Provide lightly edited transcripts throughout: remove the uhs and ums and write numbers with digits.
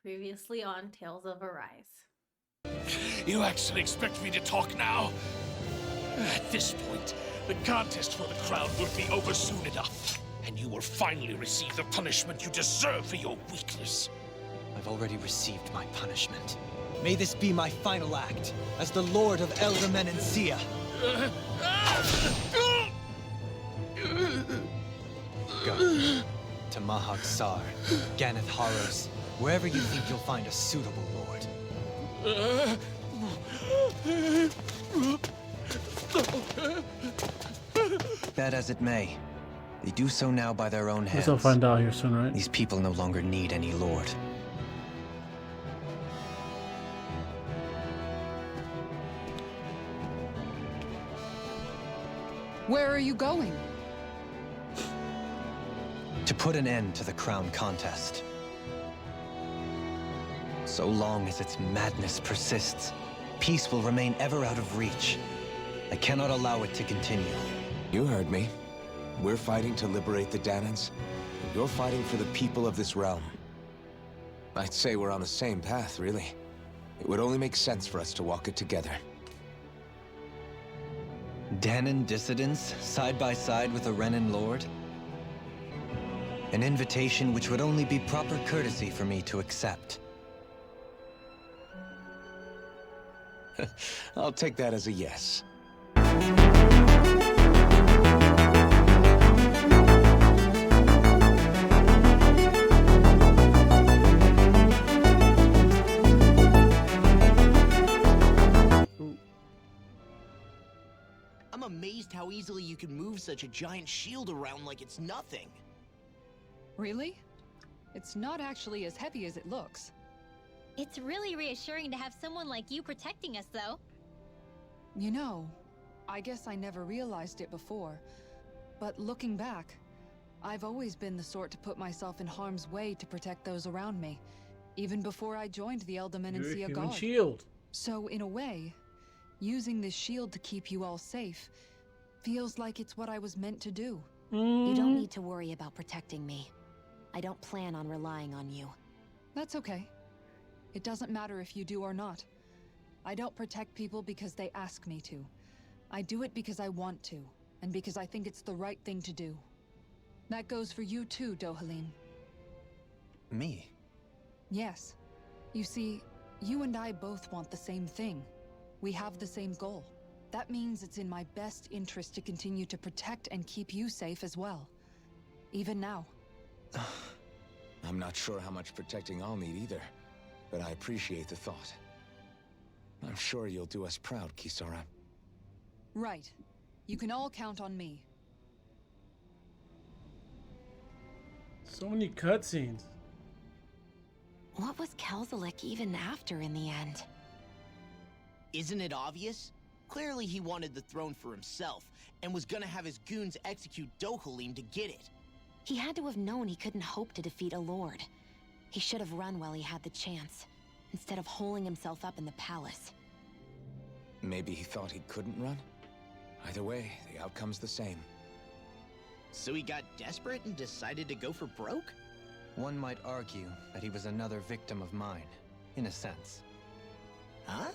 Previously on Tales of Arise. You actually expect me to talk now? At this point, the contest for the crown will be over soon enough, and you will finally receive the punishment you deserve for your weakness. I've already received my punishment. May this be my final act as the Lord of Eldamen and Sia. Go to Mahag Sar, Ganeth Haros, wherever you think you'll find a suitable lord. That as it may, they do so now by their own hands. I'll find out here soon, right? These people no longer need any lord. Where are you going? To put an end to the crown contest. So long as its madness persists, peace will remain ever out of reach. I cannot allow it to continue. You heard me. We're fighting to liberate the Danans. You're fighting for the people of this realm. I'd say we're on the same path, really. It would only make sense for us to walk it together. Danan dissidents, side by side with a Renan lord? An invitation which would only be proper courtesy for me to accept. I'll take that as a yes. I'm amazed how easily you can move such a giant shield around like it's nothing. Really? It's not actually as heavy as it looks. It's really reassuring to have someone like you protecting us, though. You know, I guess I never realized it before, but looking back, I've always been the sort to put myself in harm's way to protect those around me, even before I joined the Eldamen and Sia Guard. Shield. So in a way, using this shield to keep you all safe feels like it's what I was meant to do. You don't need to worry about protecting me. I don't plan on relying on you. That's okay. It doesn't matter if you do or not. I don't protect people because they ask me to. I do it because I want to, and because I think it's the right thing to do. That goes for you too, Dohalim. Me? Yes. You see, you and I both want the same thing. We have the same goal. That means it's in my best interest to continue to protect and keep you safe as well. Even now. I'm not sure how much protecting I'll need either, but I appreciate the thought. I'm sure you'll do us proud, Kisara. Right. You can all count on me. So many cutscenes. What was Kelzalik even after in the end? Isn't it obvious? Clearly he wanted the throne for himself, and was gonna have his goons execute Dohalim to get it. He had to have known he couldn't hope to defeat a lord. He should have run while he had the chance, instead of holding himself up in the palace. Maybe he thought he couldn't run? Either way, the outcome's the same. So he got desperate and decided to go for broke? One might argue that he was another victim of mine, in a sense. Huh?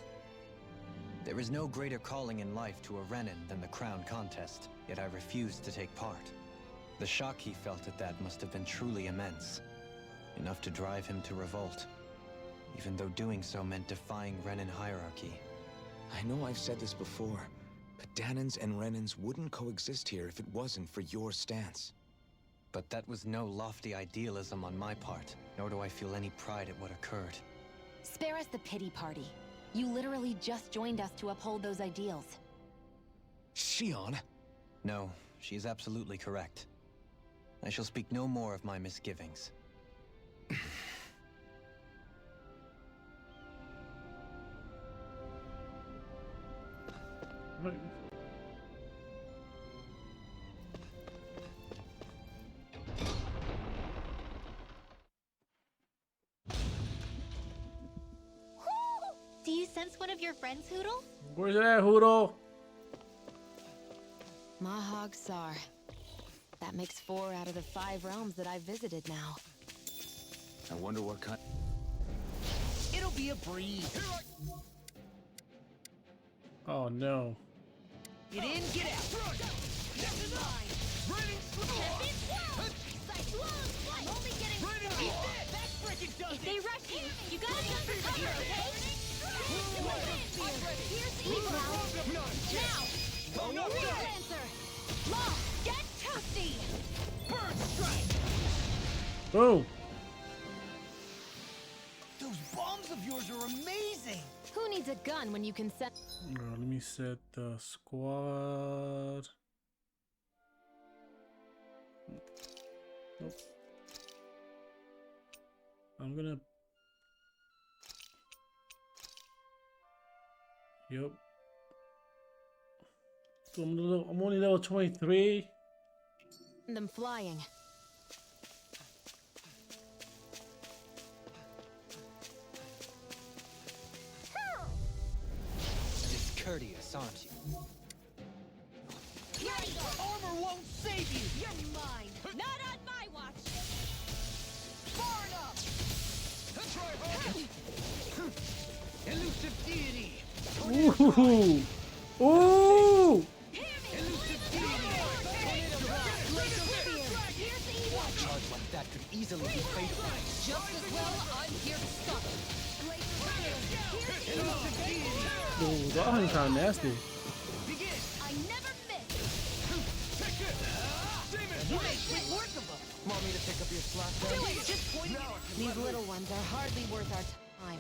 There is no greater calling in life to a Renan than the crown contest, yet I refused to take part. The shock he felt at that must have been truly immense. Enough to drive him to revolt, even though doing so meant defying Renan hierarchy. I know I've said this before, but Danans and Renans wouldn't coexist here if it wasn't for your stance. But that was no lofty idealism on my part, nor do I feel any pride at what occurred. Spare us the pity party. You literally just joined us to uphold those ideals. Shionne? No, she is absolutely correct. I shall speak no more of my misgivings. Do you sense one of your friends, Hoodle? Where's it at, Hoodle? Mahag Sar. That makes 4 out of the 5 realms that I've visited now. I wonder what kind... It'll be a breeze. Oh no. Get in, get out. If they rush you, you gotta jump for cover, okay? Here's the eagle. Now! Lancer! Law, get toasty! Bird strike! Oh. Those bombs of yours are amazing! Who needs a gun when you can set... Let me set the squad. Nope. I'm gonna. Yep. So I'm only level 23. them flying. Discourteous, aren't you? Armor won't save you! You're mine! Not on my watch! Far enough! Try hard! Elusive deity! Ooh! Ooh! Elusive deity! Charge like that could easily be fatal. Just as well, I'm here to stop it. Elusive deity! Ooh, that one's kind of nasty. Begin! I never miss! Take it! You made quick work of them! Want me to pick up your slack? Do it! Just point it! These little ones are hardly worth our time.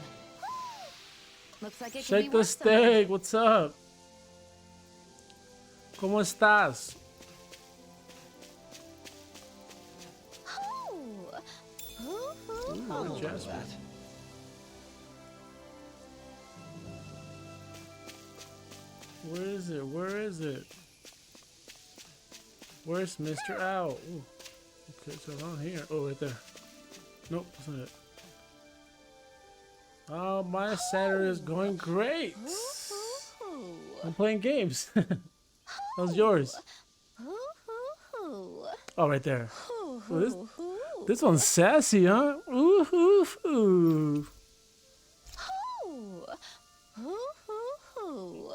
Looks like it could Shake be the worse someday. steak. What's up? ¿Cómo estás? Ooh, Jasper. Where is it? Where is it? Where's Mr. Owl? Ooh. Okay, so around here. Oh, right there. Nope, that's not it. Oh, my Saturday is going great. I'm playing games. How's yours? Oh, right there. Oh, this one's sassy, huh? Ooh, ooh, ooh.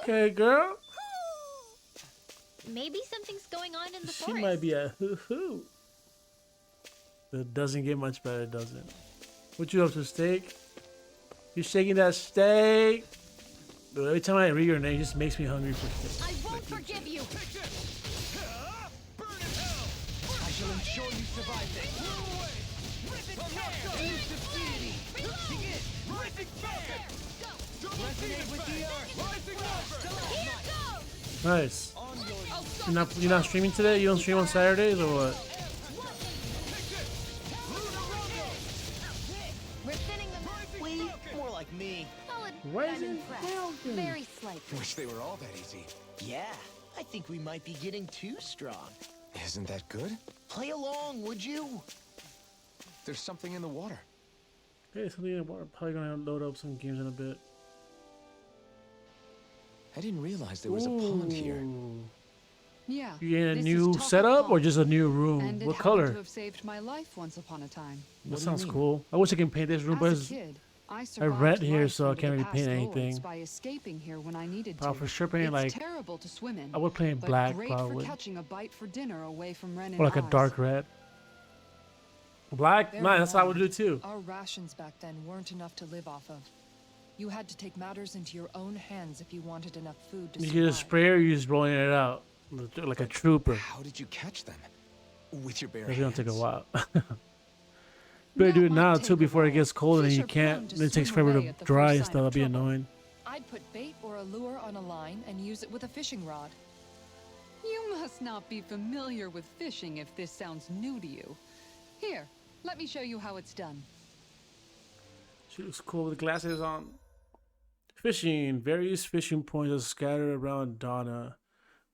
Okay, girl. Maybe something's going on in the She forest. might be a hoo-hoo. It doesn't get much better, does it? What you up to, steak? You shaking that steak? Dude, every time I read your name, it just makes me hungry for steak. I won't forgive you! Burn in hell! I shall ensure you survive this! Elusive deity! Begin! Rising fire! Resonate with the earth! Here goes! Nice. You're not streaming today? You don't stream on Saturdays or what? We're thinning them. We? More like me. Why is it Very slightly. Wish they were all that easy. Yeah, I think we might be getting too strong. Isn't that good? Play along, would you? There's something in the water. Hey, something I'm probably gonna load up some games in a bit. I didn't realize there was a pond here. Ooh. Yeah. You getting a this new is Taka setup or Pond, just a new room? and it What happened color? to have saved my life once upon a time. That sounds cool. I wish I could paint this room, but As it's a kid, I rent survived here, life so I under can't the really paint past lords anything. by escaping here when I needed probably to. for sure painting It's like terrible to swim in. I would paint but black great probably, for catching a bite for dinner away from Ren and or like a Oz. dark red. Black? They're Nice. That's what I would wrong. do too. Our rations back then weren't enough to live off of. You had to take matters into your own hands if you wanted enough food to You survive. get a sprayer, you just rolling it out like a trooper. How did you catch them? With your bare It's gonna take a hands? while. Better do it That might now take too a before it while. gets cold and Fish you are can't. prone to Then it takes swim forever away to at the dry first and sign stuff. of That'd be trouble. annoying. I'd put bait or a lure on a line and use it with a fishing rod. You must not be familiar with fishing if this sounds new to you. Here, let me show you how it's done. She looks cool with glasses on. Fishing. Various fishing points are scattered around Donna,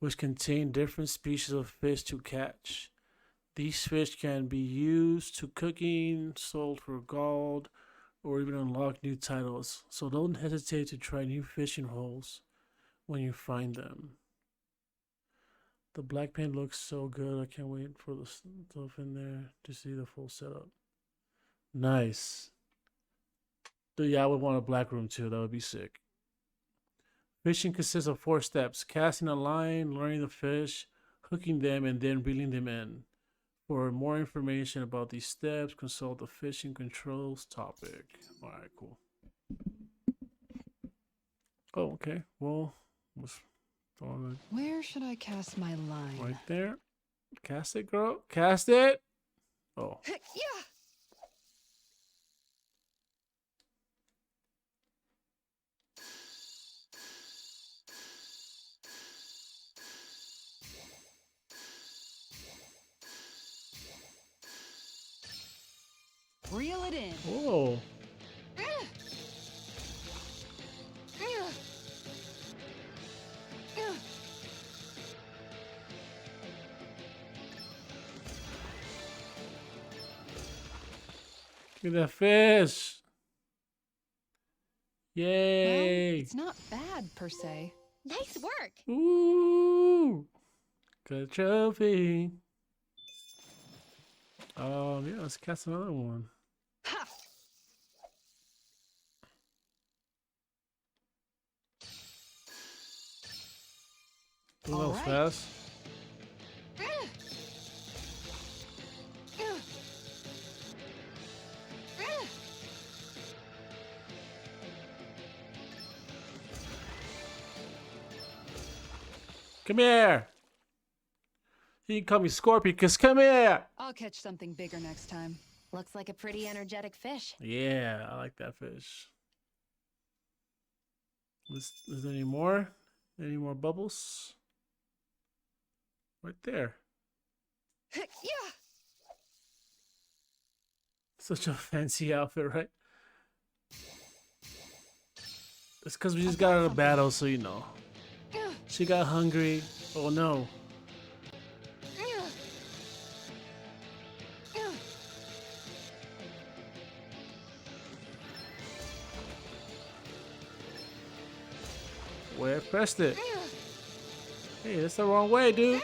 which contain different species of fish to catch. These fish can be used to cooking, sold for gold, or even unlock new titles. So don't hesitate to try new fishing holes when you find them. The black paint looks so good. I can't wait for the stuff in there to see the full setup. Nice. Yeah, I would want a black room too. That would be sick. Fishing consists of 4 steps: casting a line, learning the fish, hooking them, and then reeling them in. For more information about these steps, consult the fishing controls topic. All right, cool. Oh, okay. Well, let's throw it Where should I cast my line? right there. Cast it, girl. Cast it. Oh. Yeah. Reel it in. Oh. Give me that fish. Yay. Well, it's not bad per se. Nice work. Ooh. Good trophy. Yeah, let's cast another one. Ha! Do a little Alright. fast. Come here. You can call me Scorpion, cause come here. I'll catch something bigger next time. Looks like a pretty energetic fish. Yeah, I like that fish. Is there any more? Any more bubbles? Right there. Yeah. Such a fancy outfit, right? It's because we just got out of battle, so you know. She got hungry. Oh no. Where I pressed it? Hey, that's the wrong way, dude.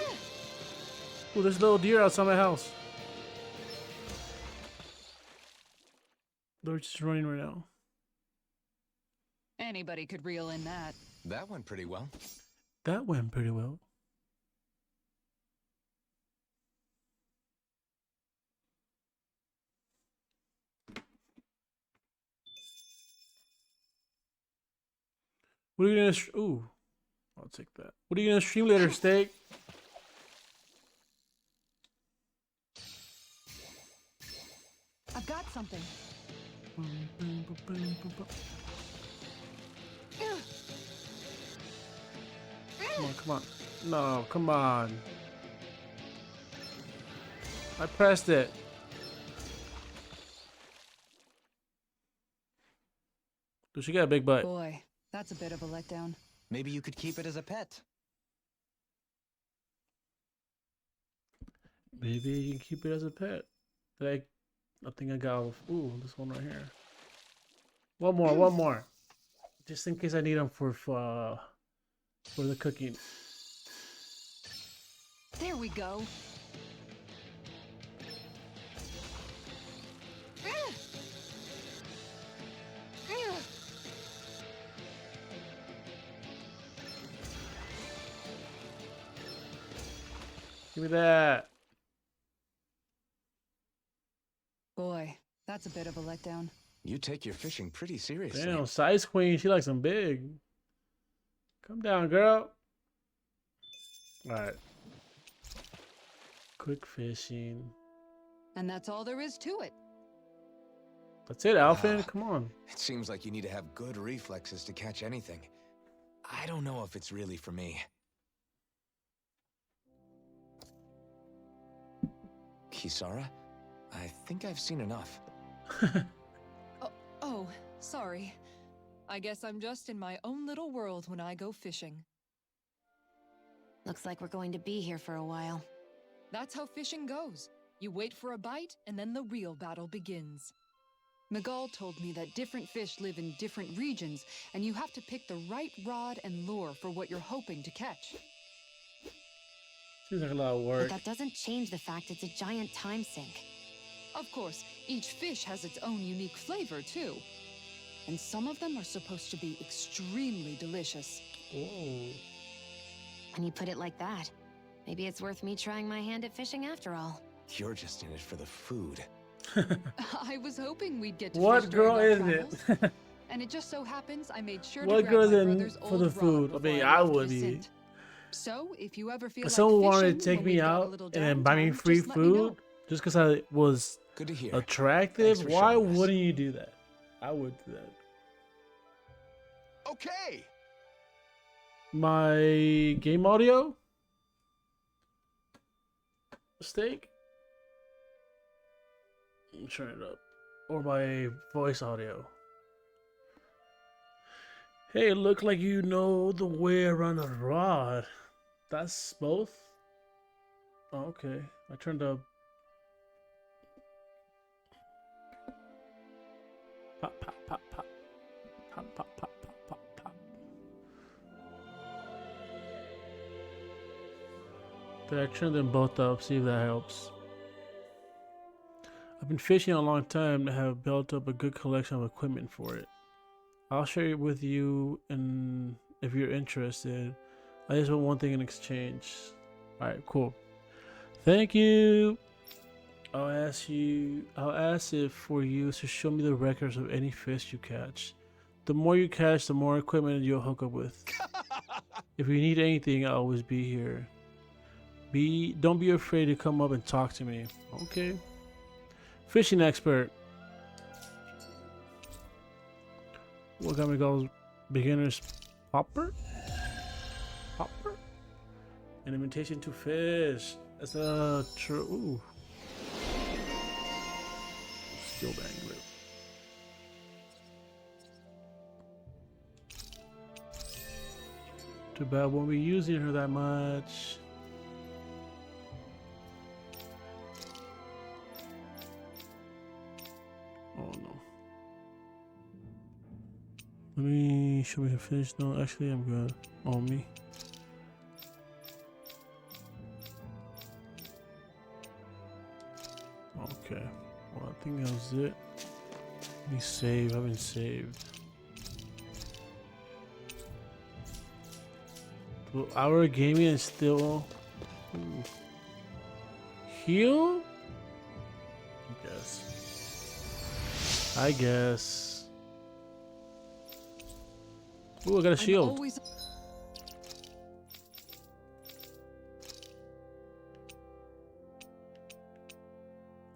Ooh, there's a little deer outside my house. They're just running right now. Anybody could reel in that. That went pretty well. That went pretty well. What are you gonna? Ooh, I'll take that. What are you gonna stream later, Steak? I've got something. Come on, come on. No, come on. I pressed it. Dude, she got a big butt. Boy, that's a bit of a letdown. Maybe you could keep it as a pet. Maybe you can keep it as a pet. I think I got. Ooh, this one right here. One more. Just in case I need them for the cooking. There we go. Give me that. Boy, that's a bit of a letdown. You take your fishing pretty seriously. Damn, size queen. She likes them big. Come down, girl. All right. Quick fishing. And that's all there is to it. That's it, Alphen. Come on. It seems like you need to have good reflexes to catch anything. I don't know if it's really for me. Kisara, I think I've seen enough. Oh, sorry. I guess I'm just in my own little world when I go fishing. Looks like we're going to be here for a while. That's how fishing goes. You wait for a bite, and then the real battle begins. Miguel told me that different fish live in different regions, and you have to pick the right rod and lure for what you're hoping to catch. Seems like a lot of But work. that doesn't change the fact it's a giant time sink. Of course, each fish has its own unique flavor, too. and some of them are supposed to be extremely delicious. Oh. When you put it like that, maybe it's worth me trying my hand at fishing after all. You're just in it for the food. I was hoping we'd get to What fish during girl our is travels, it? and it just so happens I made sure What to girl grab is my in brother's for the old food? I rod mean, before I left would be. Vicente. So if you ever feel If like someone wanted fishing to take when me we've got a out little and then buy me downtime, free just let me know. food just because I was Good to hear. attractive, Thanks for why showing us. wouldn't you do that? I would do that. Okay. My game audio? Mistake? Turn it up. Or my voice audio. Hey, look like you know the way around a rod. That's both? Oh, okay. I turned up. Pop, pop, pop, pop. Pop, pop, pop, pop, pop, pop. Did I turn them both up? See if that helps. I've been fishing a long time and have built up a good collection of equipment for it. I'll share it with you, and if you're interested, I just want one thing in exchange. Alright, cool. Thank you. I'll ask it for you to show me the records of any fish you catch. The more you catch, the more equipment you'll hook up with. If you need anything, I'll always be here. Don't be afraid to come up and talk to me. Okay. Fishing expert. What got me called beginners popper? Popper? An invitation to fish. That's a true. Ooh. Steel bang grip. Too bad won't be using her that much. Oh no. Let me show me the fish. No, actually I'm good. On me. Okay. Well, I think that was it. Let me save. I haven't saved. 2 hour gaming and still. Ooh. Heal? I guess. Ooh, I got a shield.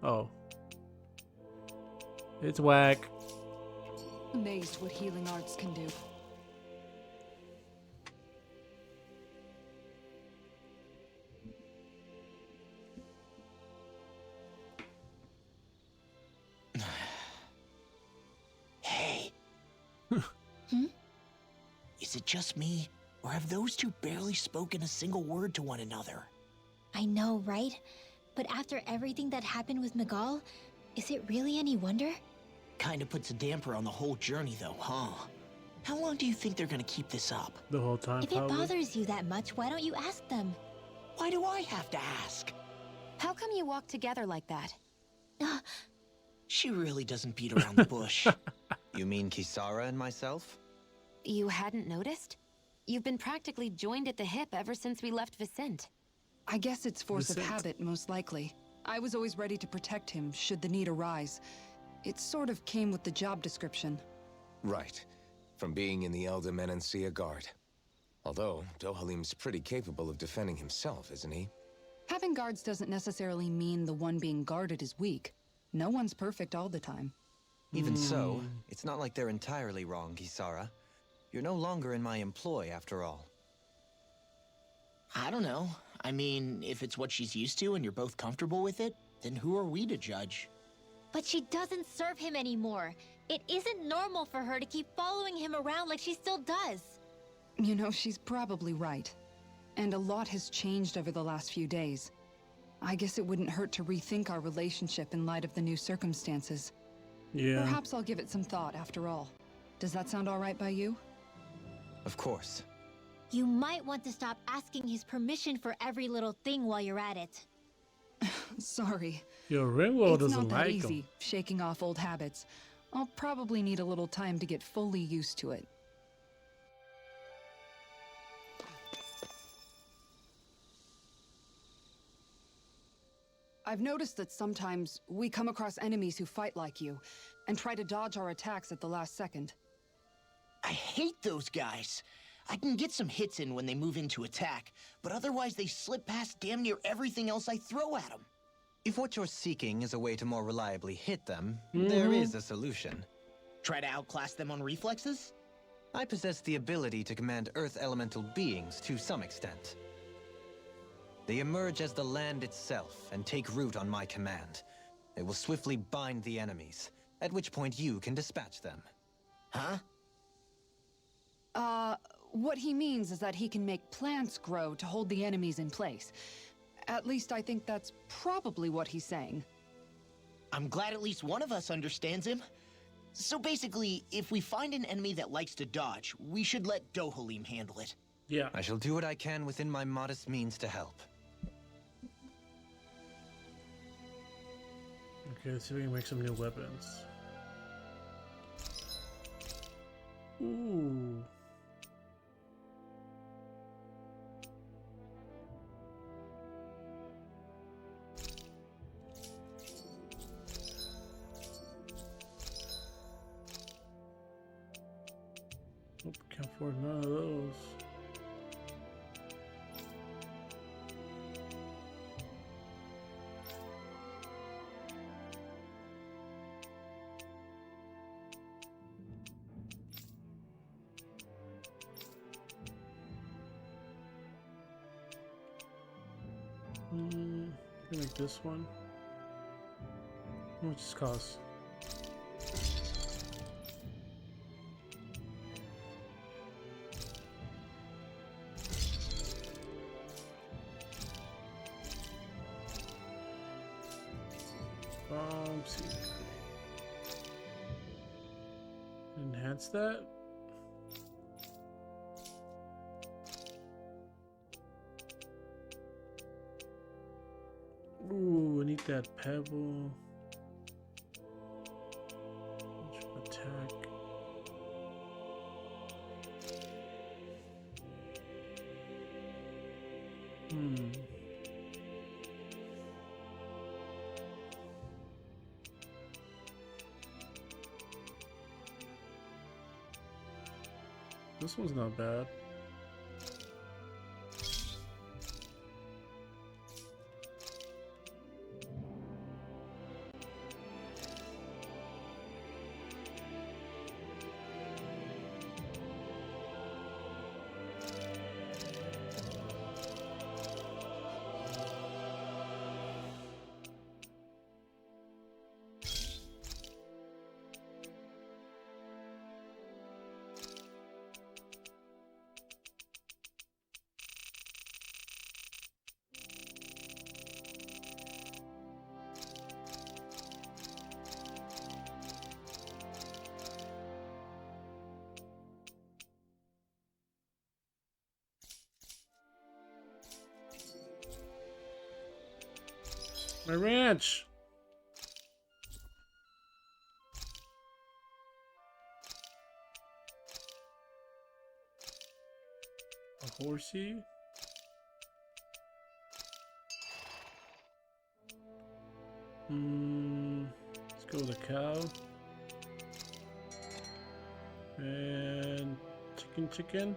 Oh. It's whack. Amazed what healing arts can do. Hey. Is it just me, or have those two barely spoken a single word to one another? I know, right? But after everything that happened with Miguel, is it really any wonder? Kinda puts a damper on the whole journey though, huh? How long do you think they're gonna keep this up? The whole time, If it bothers you that much, why don't you ask them? Why do I have to ask? How come you walk together like that? She really doesn't beat around the bush. You mean Kisara and myself? You hadn't noticed? You've been practically joined at the hip ever since we left Vicente. I guess it's force of Vicente. habit, most likely. I was always ready to protect him, should the need arise. It sort of came with the job description. Right. From being in the Elder Menancia Guard. Although, Dohalim's pretty capable of defending himself, isn't he? Having guards doesn't necessarily mean the one being guarded is weak. No one's perfect all the time. Even so, it's not like they're entirely wrong, Kisara. You're no longer in my employ, after all. I don't know. I mean, if it's what she's used to and you're both comfortable with it, then who are we to judge? But she doesn't serve him anymore. It isn't normal for her to keep following him around like she still does. You know, she's probably right. And a lot has changed over the last few days. I guess it wouldn't hurt to rethink our relationship in light of the new circumstances. Yeah. Perhaps I'll give it some thought after all. Does that sound all right by you? Of course. You might want to stop asking his permission for every little thing while you're at it. Sorry. Yo, Ringwell It's doesn't not that like easy, him. shaking off old habits. I'll probably need a little time to get fully used to it. I've noticed that sometimes we come across enemies who fight like you, and try to dodge our attacks at the last second. I hate those guys. I can get some hits in when they move into attack, but otherwise they slip past damn near everything else I throw at them. If what you're seeking is a way to more reliably hit them, there is a solution. Try to outclass them on reflexes? I possess the ability to command Earth elemental beings to some extent. They emerge as the land itself and take root on my command. They will swiftly bind the enemies, at which point you can dispatch them. Huh? What he means is that he can make plants grow to hold the enemies in place. At least I think that's probably what he's saying. I'm glad at least one of us understands him. So basically, if we find an enemy that likes to dodge, we should let Dohalim handle it. Yeah. I shall do what I can within my modest means to help. Okay, let's see if we can make some new weapons. Ooh. Nope, can't afford none of those. Can I make this one? How much does this cost? See. Enhance that. Ooh, I need that pebble. Attack. This one's not bad. My ranch! A horsey? Let's go with a cow. And chicken.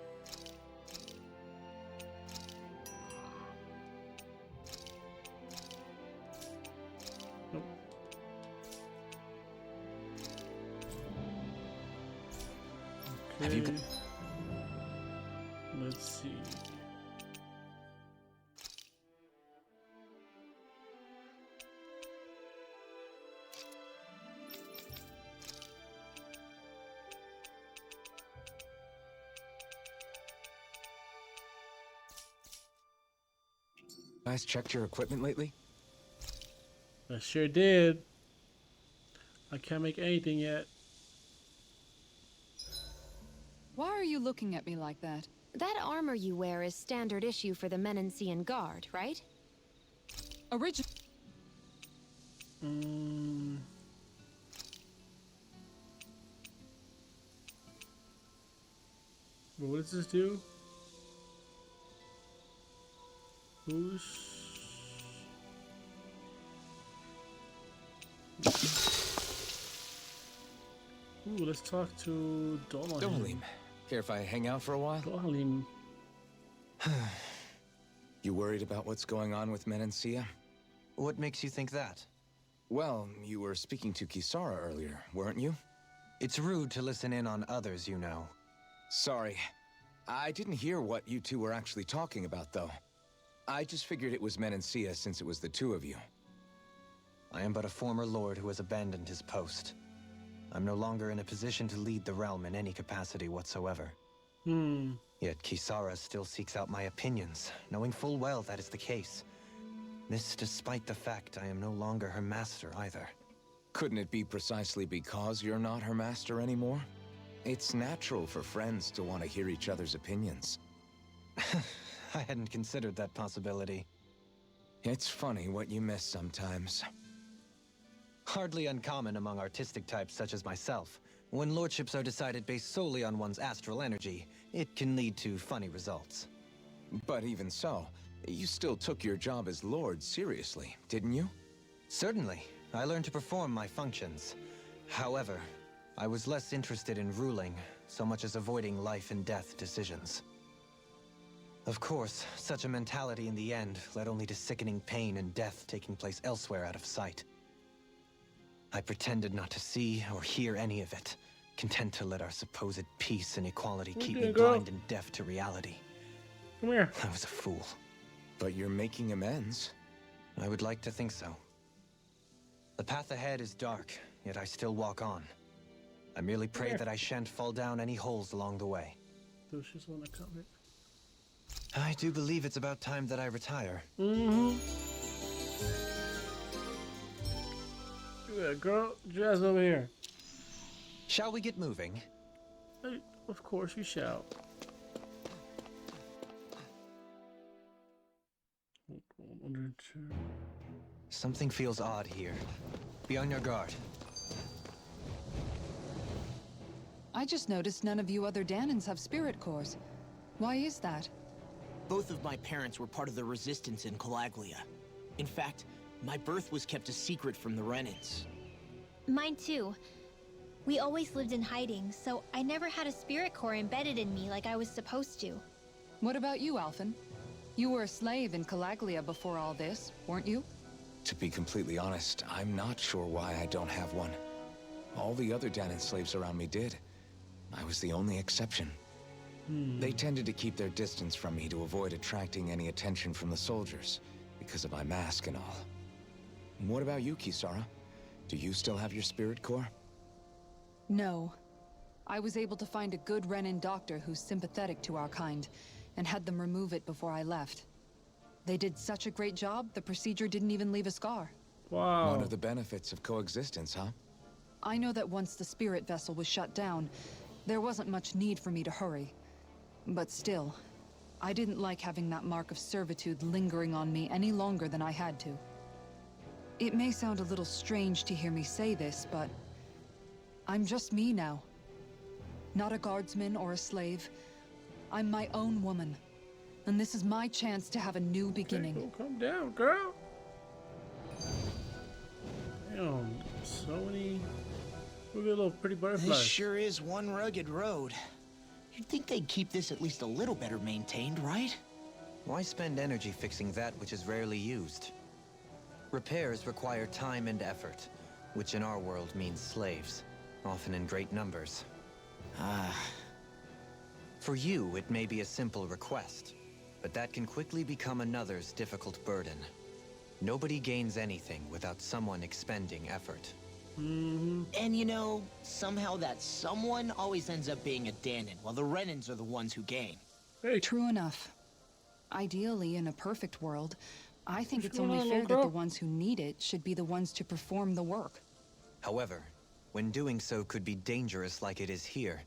Have you? Let's see. Guys, checked your equipment lately? I sure did. I can't make anything yet. Why are you looking at me like that? That armor you wear is standard issue for the Menancian Guard, right? But what does this do? Who's... Ooh, let's talk to Dohalim. Dohalim, care if I hang out for a while? Dohalim. You worried about what's going on with Menancia? What makes you think that? Well, you were speaking to Kisara earlier, weren't you? It's rude to listen in on others, you know. Sorry. I didn't hear what you two were actually talking about, though. I just figured it was Menancia since it was the two of you. I am but a former lord who has abandoned his post. I'm no longer in a position to lead the realm in any capacity whatsoever. Yet Kisara still seeks out my opinions, knowing full well that is the case. This despite the fact I am no longer her master either. Couldn't it be precisely because you're not her master anymore? It's natural for friends to want to hear each other's opinions. I hadn't considered that possibility. It's funny what you miss sometimes. Hardly uncommon among artistic types such as myself. When lordships are decided based solely on one's astral energy, it can lead to funny results. But even so, you still took your job as lord seriously, didn't you? Certainly. I learned to perform my functions. However, I was less interested in ruling, so much as avoiding life and death decisions. Of course, such a mentality in the end led only to sickening pain and death taking place elsewhere out of sight. I pretended not to see or hear any of it, content to let our supposed peace and equality keep me blind and deaf to reality. Come here. I was a fool. But you're making amends. I would like to think so. The path ahead is dark, yet I still walk on. I merely pray that I shan't fall down any holes along the way. Those just want to come. I do believe it's about time that I retire. Yeah, girl, Jazz over here. Shall we get moving? Hey, of course you shall. Something feels odd here. Be on your guard. I just noticed none of you other Danans have spirit cores. Why is that? Both of my parents were part of the resistance in Calaglia. In fact, my birth was kept a secret from the Renans. Mine too. We always lived in hiding, so I never had a spirit core embedded in me like I was supposed to. What about you, Alphen? You were a slave in Calaglia before all this, weren't you? To be completely honest, I'm not sure why I don't have one. All the other Danan slaves around me did. I was the only exception. They tended to keep their distance from me to avoid attracting any attention from the soldiers, because of my mask and all. What about you, Kisara? Do you still have your spirit core? No. I was able to find a good Renan doctor who's sympathetic to our kind, and had them remove it before I left. They did such a great job, the procedure didn't even leave a scar. Wow. One of the benefits of coexistence, huh? I know that once the spirit vessel was shut down, there wasn't much need for me to hurry. But still, I didn't like having that mark of servitude lingering on me any longer than I had to. It may sound a little strange to hear me say this, but I'm just me now. Not a guardsman or a slave. I'm my own woman. And this is my chance to have a new beginning. Okay, calm down, girl. Damn, so many... Look at little pretty butterflies. This sure is one rugged road. You'd think they'd keep this at least a little better maintained, right? Why spend energy fixing that which is rarely used? Repairs require time and effort, which in our world means slaves, often in great numbers. For you, it may be a simple request, but that can quickly become another's difficult burden. Nobody gains anything without someone expending effort. And you know, somehow that someone always ends up being a Danan, while the Renans are the ones who gain. Hey. True enough. Ideally, in a perfect world, I think it's going only on, fair little that girl? the ones who need it should be the ones to perform the work. However, when doing so could be dangerous like it is here,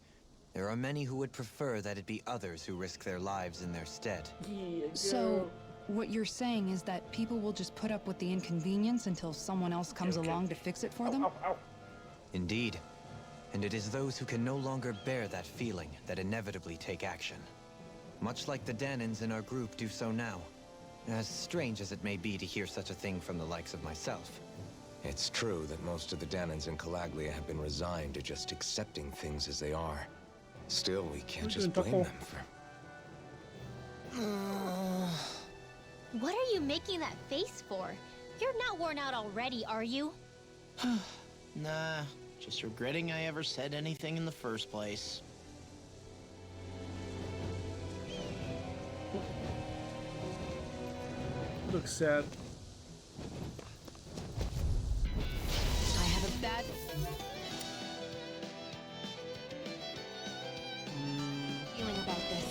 there are many who would prefer that it be others who risk their lives in their stead. Yeah, So, what you're saying is that people will just put up with the inconvenience until someone else comes along to fix it for them? Indeed. and it is those who can no longer bear that feeling that inevitably take action. Much like the Danans in our group do so now. As strange as it may be to hear such a thing from the likes of myself. It's true that most of the Danans in Calaglia have been resigned to just accepting things as they are. Still, we can't just blame them for... What are you making that face for? You're not worn out already, are you? Nah, just regretting I ever said anything in the first place. Looks sad. I have a bad... Feeling about this.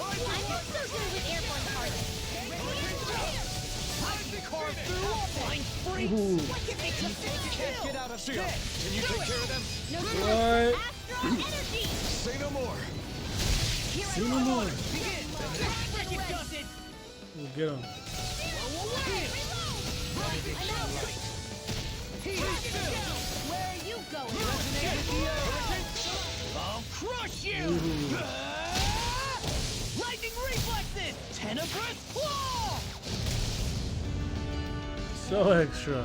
I'm not so good with airborne parts. Get out of here! Can you take care of them? What? Astral energy! Say no more! See no more. We'll get him. Where are you going? I'll crush you! Lightning reflexes! Tenebrous claw! So extra.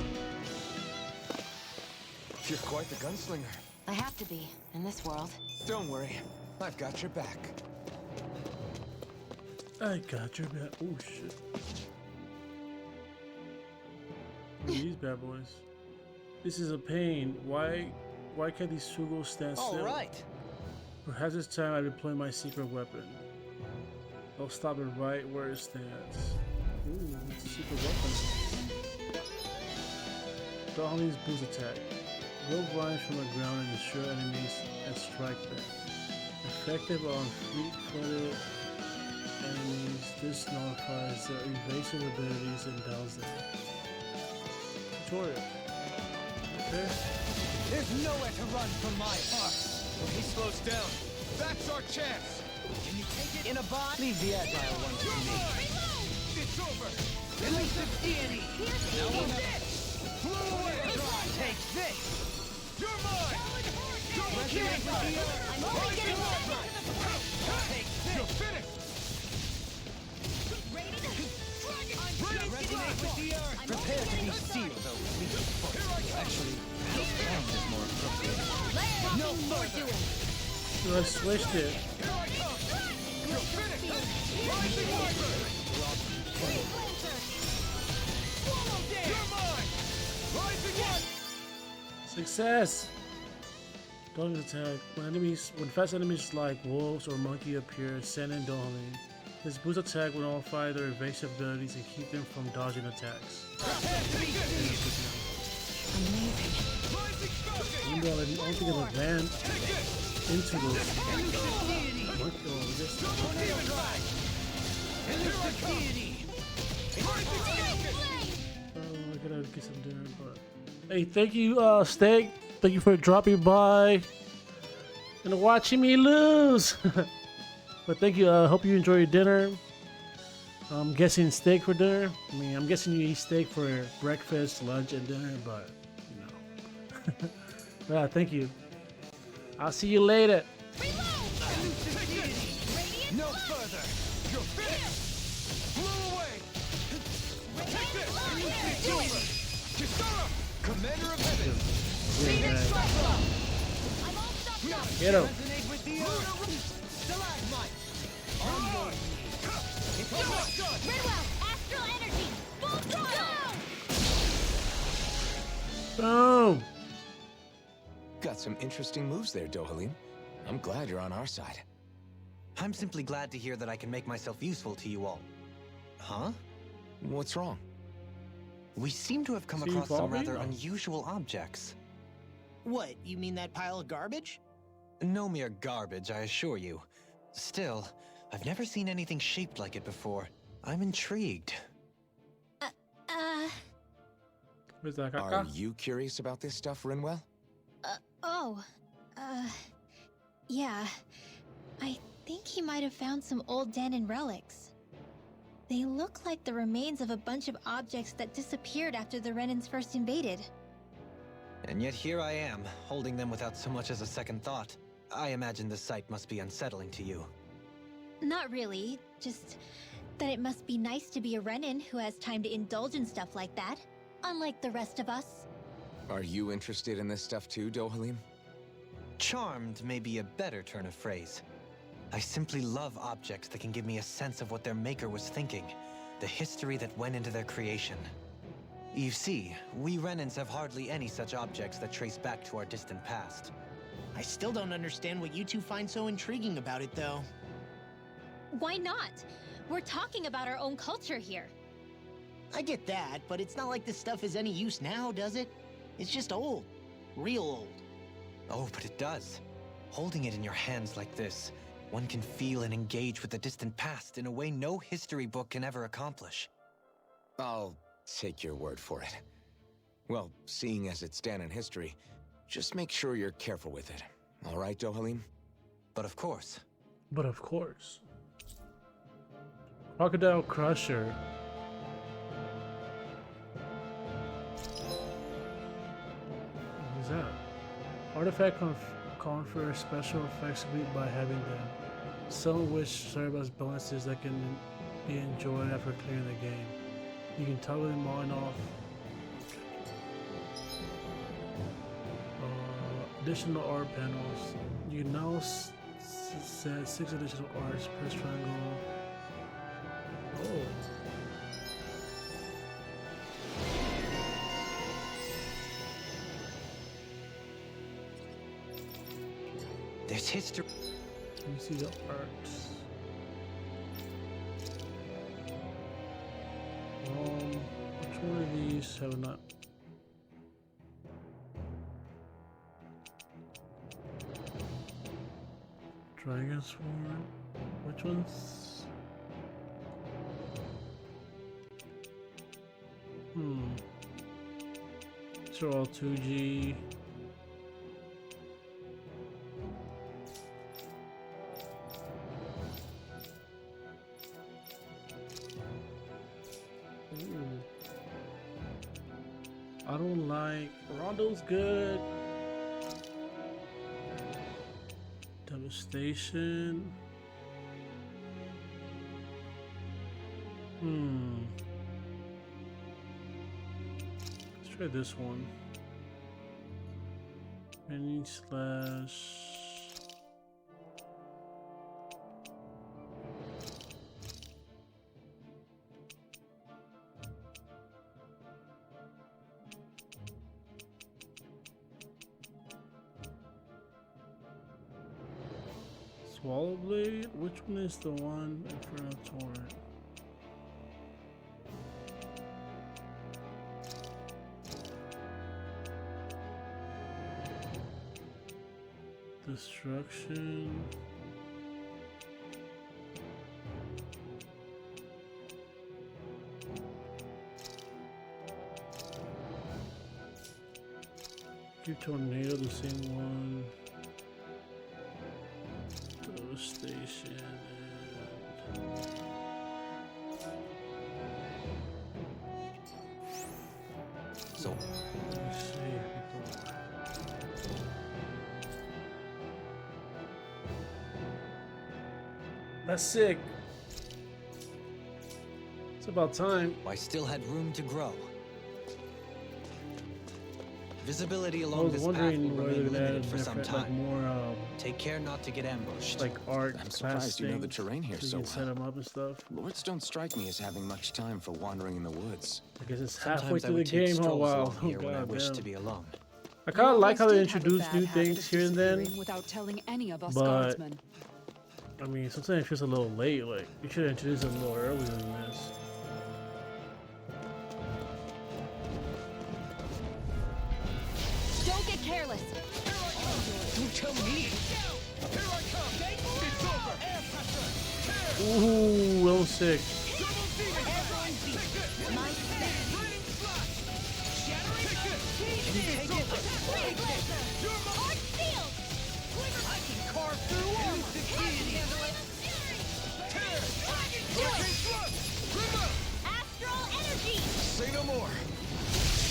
You're quite the gunslinger. I have to be, in this world. Don't worry, I've got your back. I got your back. Oh shit. These bad boys. This is a pain. Why can't these Sugos stand still? Alright. Perhaps it's time I deploy my secret weapon. I'll stop it right where it stands. Ooh, it's a secret weapon. Dahli's boost attack. Rope lines from the ground and destroy enemies and strike them. Effective on fleet-footed enemies, this nullifies their evasive abilities and downs them. Tutorial. Okay. There's nowhere to run from my heart. When he slows down, that's our chance. Can you take it in a bot? Leave the agile one to me. It's over. Elusive deity. Now we'll have flew away. Take this. You're mine. Resonate with the earth. I'm only getting started. Take this. You're finished. Resonate with the earth. Prepare to be sealed, though. Actually, sound is more appropriate. No more doing. So I switched it. Here I come. You're finished. Rising Viper. Swallow down. You're mine. Rising Viper. Success! Dog attack. When fast enemies like wolves or monkey appear, send in Dahling. This boost attack will nullify their evasive abilities and keep them from dodging attacks. Amazing. Even though I don't think it'll land into those monkey or just I gotta get some dinner, but hey, thank you, Steak. Thank you for dropping by and watching me lose. But thank you. Hope you enjoy your dinner. I'm guessing steak for dinner. I mean, I'm guessing you eat steak for breakfast, lunch, and dinner, but you know. Yeah, thank you. I'll see you later. No further. You're finished. Flew away. Take this. It's over. Kisara, Commander of Heaven. Yeah, get him. Resonate with the earth. Stalagmite. Onward. It's almost done. Redwell, astral energy, full throttle! Boom. Got some interesting moves there, Dohalim. I'm glad you're on our side. I'm simply glad to hear that I can make myself useful to you all. Huh? What's wrong? We seem to have come See you across some evolving? rather unusual objects. What, you mean that pile of garbage? No mere garbage, I assure you. Still, I've never seen anything shaped like it before. I'm intrigued. Where's that Are caca? you curious about this stuff, Rinwell? Yeah. I think he might have found some old Danon relics. They look like the remains of a bunch of objects that disappeared after the Renans first invaded. And yet here I am, holding them without so much as a second thought. I imagine the sight must be unsettling to you. Not really, just that it must be nice to be a Renan who has time to indulge in stuff like that, unlike the rest of us. Are you interested in this stuff too, Dohalim? Charmed may be a better turn of phrase. I simply love objects that can give me a sense of what their maker was thinking, the history that went into their creation. You see, we Renans have hardly any such objects that trace back to our distant past. I still don't understand what you two find so intriguing about it, though. Why not? We're talking about our own culture here. I get that, but it's not like this stuff is any use now, does it? It's just old. Real old. Oh, but it does. Holding it in your hands like this, one can feel and engage with the distant past in a way no history book can ever accomplish. I'll take your word for it. Well, seeing as it's Danan history, just make sure you're careful with it. All right, Dohalim? But of course. But of course. Crocodile Crusher. What is that? Artifact confers special effects complete by having them, some of which serve as bonuses that can be enjoyed after clearing the game. You can toggle them on and off. Additional art panels. You can now set 6 additional arts. Press triangle. Oh. There's history. Let me see the arts. Which one of these have not? Dragon Sword. Which ones? These are all 2G. I don't like Rondo's good. Devastation. Let's try this one. Mini slash. Swallow Blade? Which one is the one in front of Torrent? Destruction. Give Tornado the same one. Station and so let me see. That's sick. It's about time. I still had room to grow. Visibility I along was this path will wondering whether remain that limited for some like time. more Take care not to get ambushed. like art I'm class surprised you know the things, terrain here so so you can set well. them up and stuff. Lords don't strike me as having much time for wandering in the woods. I guess it's halfway Sometimes I through the would take game. Oh strolls wow! along Oh here when I god wish damn. to be alone. I kind of like how they always did have a introduce bad new habit things of here and then, disappearing without telling any of us but- guardsmen. I mean, sometimes it feels a little late. Like you should have introduced them a little earlier than this. Don't get careless. Don't tell me! Here I come! It's over! Ooh, real sick.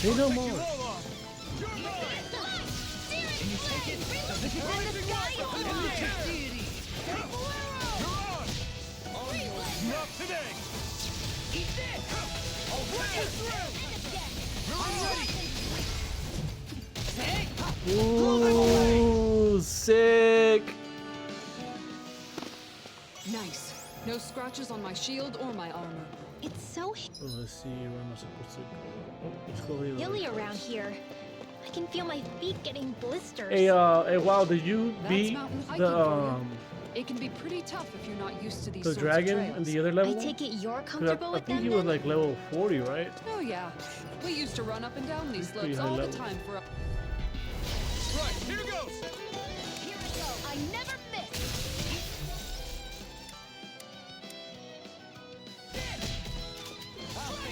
Say no more. Not today! Eat this! I'll run you through! Ooh, sick. Nice. No scratches on my shield or my armor. It's so Oh, let's see where am I supposed to go. Oh, let's go here. hilly around here. I can feel my feet getting blisters. Hey, wow, did you That's beat mountain hiking the for you. It can be pretty tough if you're not used to these the sorts dragon of in trails. the other I level? take it you're 'Cause comfortable I with think them he was then? like level 40, right? Oh yeah. We used to run up and down these Pretty slopes high all the level. time for Right, here goes! Here I go. I never miss.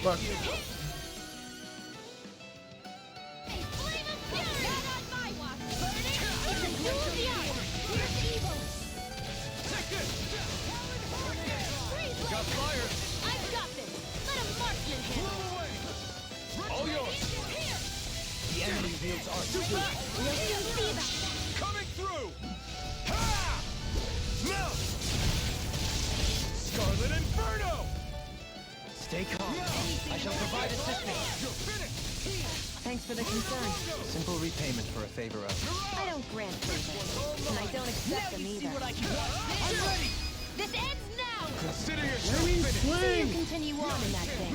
Fuck. Got flyers! I've got this. Let a marksman handle it. All yours! The enemy wields our super. We'll soon see about that. Coming through! Ha! Mount! Scarlet Inferno! Stay calm. I shall provide assistance. You're finished! Thanks for the concern. Simple repayment for a favor of. I don't grant favors, and I don't accept them either. I'm ready! This ends now! Consider yourself Let me finished! So you swing. continue on in that thing.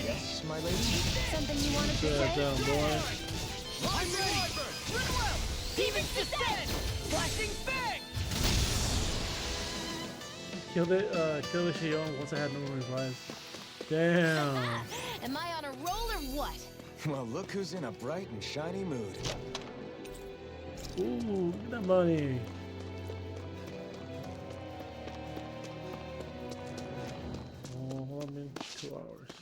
Yes, my lady. Something you wanted to Good say? down, boy. I'm ready! Demons descend! Flashing bang! Kill the Shionne once I had no more revives. Damn. Am I on a roll or what? Well, look who's in a bright and shiny mood. Ooh, get that money. Oh, I'm in 2 hours.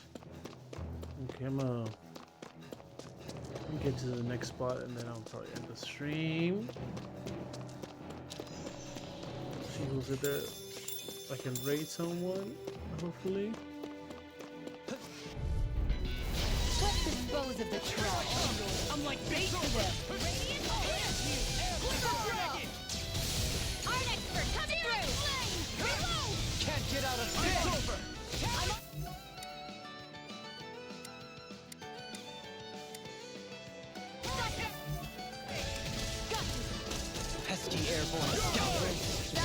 Okay, I'm gonna get to the next spot and then I'll probably end the stream. See who's in there. I can raid someone, hopefully. Let's dispose of the trash. I'm like bait to them. Art expert coming through! Reload! Can't get out of this. Over. Pesky airborne scoundrel.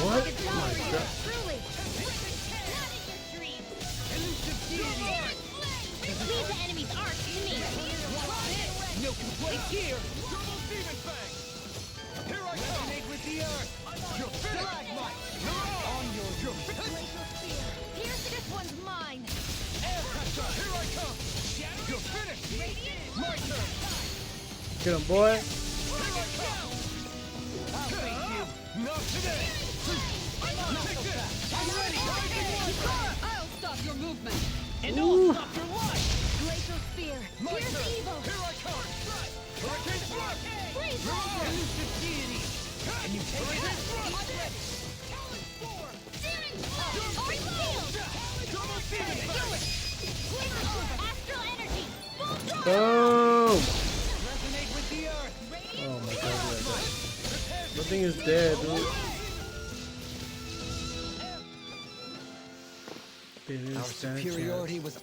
What? Oh my god. Truly! Not in your dreams! Leave the enemy's arc to me! No complaints here. Double demon bang! Here I come! Resonate with the earth. You're finished! Stalagmite. On your... You're Pierce this one's mine! Air pressure! Here I come! You're finished! My turn! Get him, boy. I'll beat you! Not today! Take this! I'm ready! I'll stop your movement. And I'll stop your life. Glacial spear! My Pierce turn! evil! Here I come! Hurricane Thrust! Freeze laser! Elusive deity. And you take this! Searing blast! Or shield! Double demon bang! Glimmer over! Astral energy! Full throttle! Boom! Resonate with the earth. Oh my god, nothing is dead, dude. Our superiority was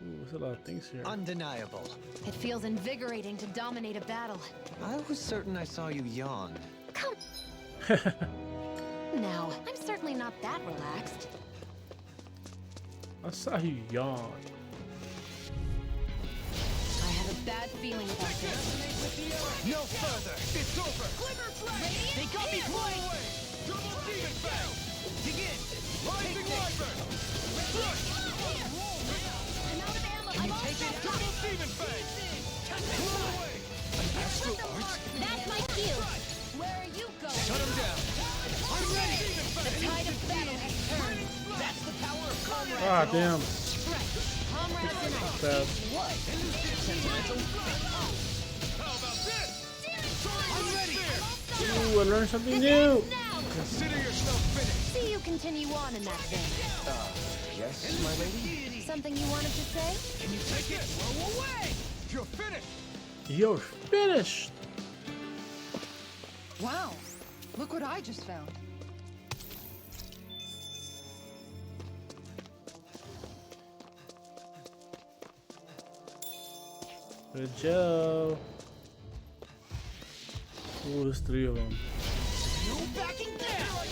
Ooh, there's a lot of things here. undeniable. It feels invigorating to dominate a battle. I was certain I saw you yawn. Come now, I'm certainly not that relaxed. I saw you yawn. I have a bad feeling about this. No further! It's over! They got me flying. Double demon bang! Begin. Rising Wyvern! Thrust! I'm out of ammo. Can you take it? Double demon bang! Blow away! Astral arts. That's my cue. Where are you going? Shut him down! I'm ready! The tide of battle has turned. That's the power of comrades. Ah, damn. Comrades unite. Bad. How about this? I'm ready! Ooh, I learned something new. Now, Consider yourself finished! see you continue on in that thing. Yes, my lady? Something you wanted to say? Can you take it? Throw away! You're finished! You're finished. Wow, look what I just found. Good job. Ooh, there's 3 of them. No backing down!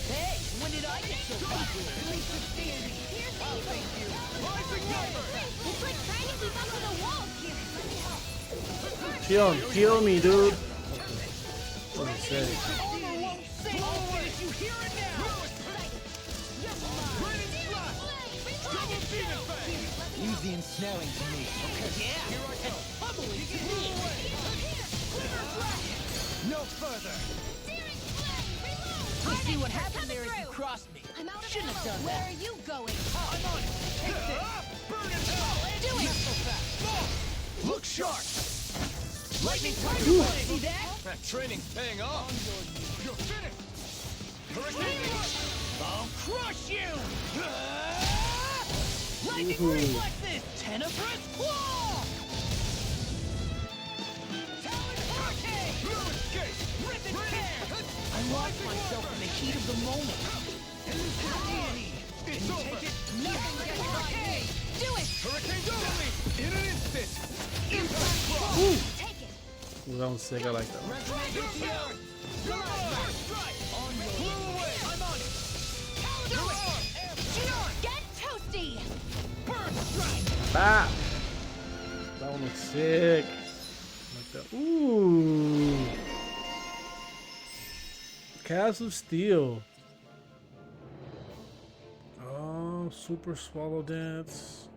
Hey, when did I get so popular? Oh, thank you. It's like trying to keep up with the walls here. Shionne, kill me, dude. What did he say? Use the ensnaring to me. Okay. Yeah. Here I go. Pummeling to me. No further. We'll see what happens there if you cross me. I'm out of Shouldn't have ammo. done Where that. are you going? I'm on it. Take this. Burn it. Do it. Not so fast. Look sharp. Lightning Ooh. target. See that? That training's paying off. You're finished! I'll crush you. Lightning Ooh. reflexes. Tenebrous claw. Talon hurricane. Rip and tear. I lost myself in the heat of the moment. It's over! Take it. Nothing gets by me. Do it. Hurricane Dolly! In an instant! Impact claw. Take it. Ooh, that one's sick. I like that one. Get toasty. Ah! That one looks sick. I like that. Ooh. Calves of Steel. Oh, Super Swallow Dance.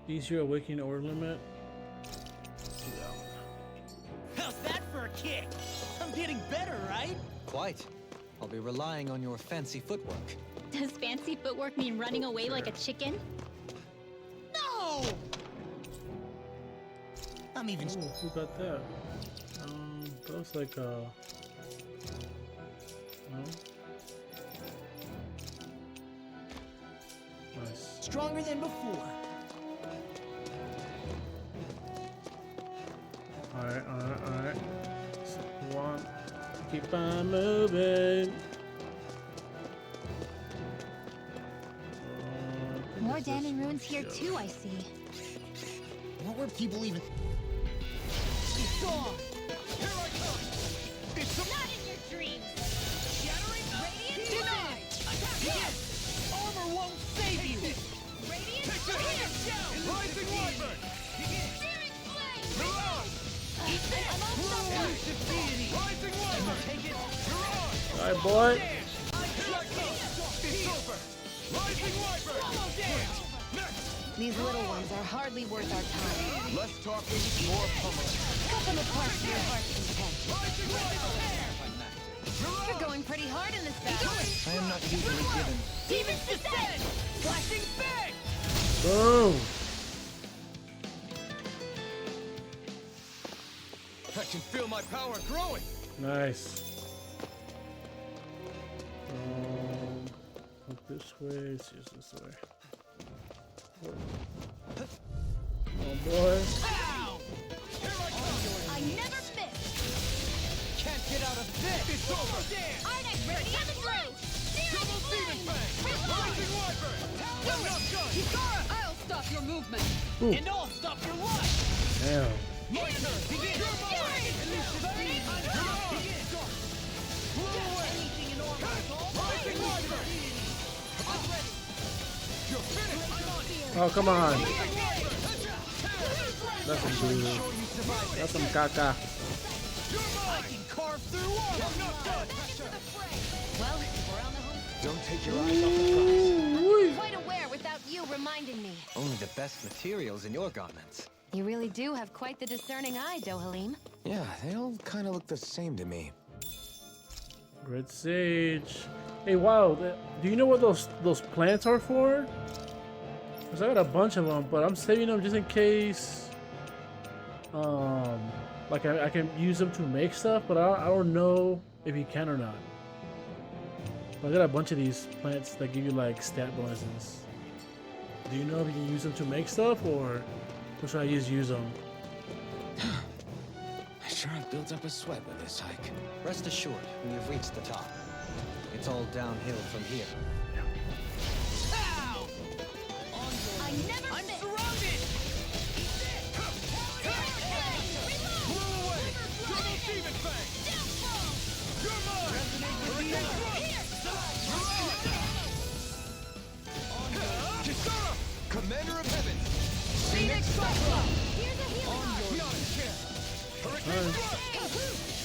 Easier Awakening Order Limit. Let's do that one. How's that for a kick? I'm getting better, right? Quite. I'll be relying on your fancy footwork. Does fancy footwork mean running away like a chicken? No! I'm even. Ooh, who got that? That was like no? Nice. Stronger than before. Alright. So, one. Keep on moving. More Danon ruins here too, I see. What were people even? It's gone. Here I come! It's a... Not in your dreams. Shattering Radiant denied. Yes. Armor won't save you. Radiant Take this! Flame. Rising Wyvern! Searing Flame. You're on! Eat this. I'm all stuck up. Rising Wyvern! Take it. You're on! Alright, boy. It's over! Rising Wyvern! Next! These little ones are hardly worth our time. Less talking, more pummeling. Cut them apart to your heart's content. Rising Wyvern! You're going pretty hard in this battle. I am not usually given. Demon's descent. Flashing bang. Boom. I can feel my power growing! Nice. Look this way. Let's use this way. Oh boy. Ow! I never miss. Can't get out of this. It's over! Arnex, Radiant Flame. Double Demon Fang! Rising Wyvern! I'll stop your movement. And I'll stop your life. Damn. My turn. Begin. Anything in order is all Rising Wyvern! You're finished! Oh, come on. That's some dude. That's some caca. I can carve through armor. Well, we're on the home. Don't take your eyes off the prize. Quite aware without you reminding me. Only the best materials in your garments. You really do have quite the discerning eye, Dohalim. Yeah, they all kind of look the same to me. Red Sage. Hey, wow. Do you know what those plants are for? Cause I got a bunch of them, but I'm saving them just in case. Like I can use them to make stuff, but I don't know if you can or not. I got a bunch of these plants that give you like stat bonuses. Do you know if you can use them to make stuff, or should I just use them? I sure have built up a sweat with this hike. Rest assured, when you've reached the top, it's all downhill from here. Ow! I never I'm miss. surrounded! Blow away! Double demon fang! You're mine! Hurricane thrust! Kisara! Commander of Heaven! Phoenix Cyclone! Here's a healing arm. Beyond care! Hurricane thrust!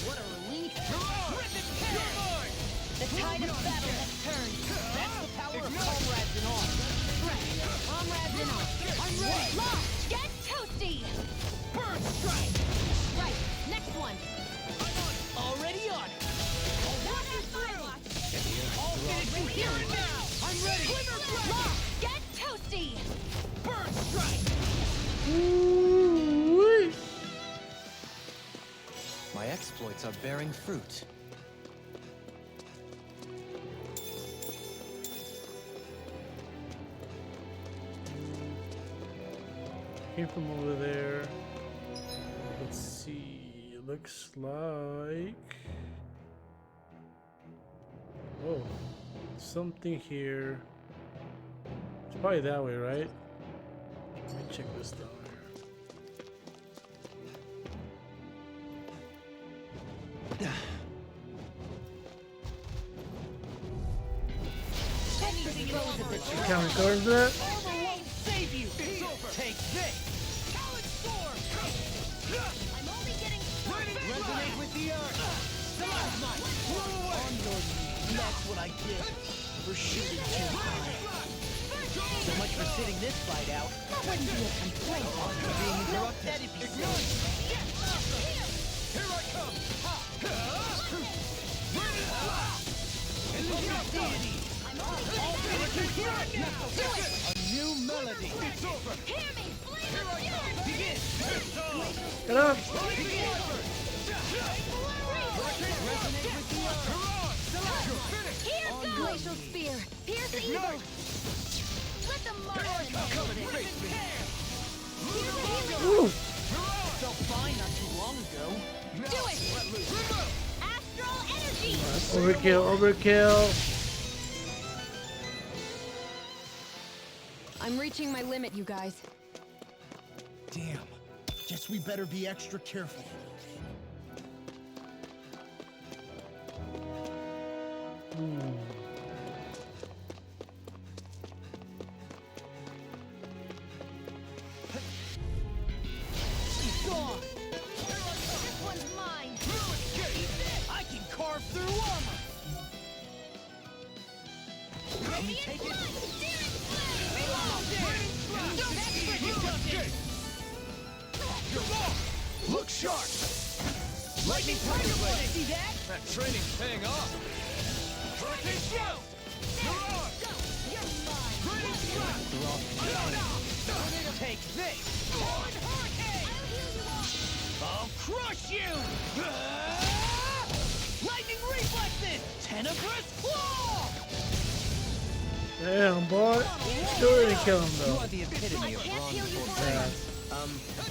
What a relief. You're mine! The tide of battle has turned. That's the power of comrades in arms. Strength. Comrades in arms. I'm ready. Lock. Get toasty. Burn strike! Right. Next one. Already on it! Not at my watch. All finishing here and now! I'm ready! Glimmer blast! Lock. Get toasty. Burn strike! Ooh-wee. My exploits are bearing fruit. Came from over there. Let's see. It looks like. Oh, something here. It's probably that way, right? Let me check this down here. Counting cards for that? Armor won't save you! It's over! Take this! Talent storm! I'm only getting started. Resonate with the earth! Stalagmite! Blow away! On your knees! That's what I get for shooting too high. So much for sitting this fight out. That wouldn't be a complaint. Being interrupted. That'd be silly. Here I come! Illusion deity! A new melody! It's over! Hear me, flame of fury. Begin! Get up! Resonate with the earth! You're finished! Here goes. Glacial spear. Pierce the evil. Let the marksman Come and face me! Woo! Felt fine not too long ago. Do it. Astral energy. Overkill, overkill. I'm reaching my limit, you guys. Damn. Guess we better be extra careful. Gone! This one's mine. I can carve through armor! Let me take it! Look sharp! Lightning Tiger Blade! See that? That training's paying off! Hurricane Thrust! You're mine. Take this! Hurricane. I'll heal you all. I'll crush you! Lightning reflexes! Tenebrous Claw! Damn, boy. Still didn't kill him You though. are the epitome of can't bronze heal you barbarian.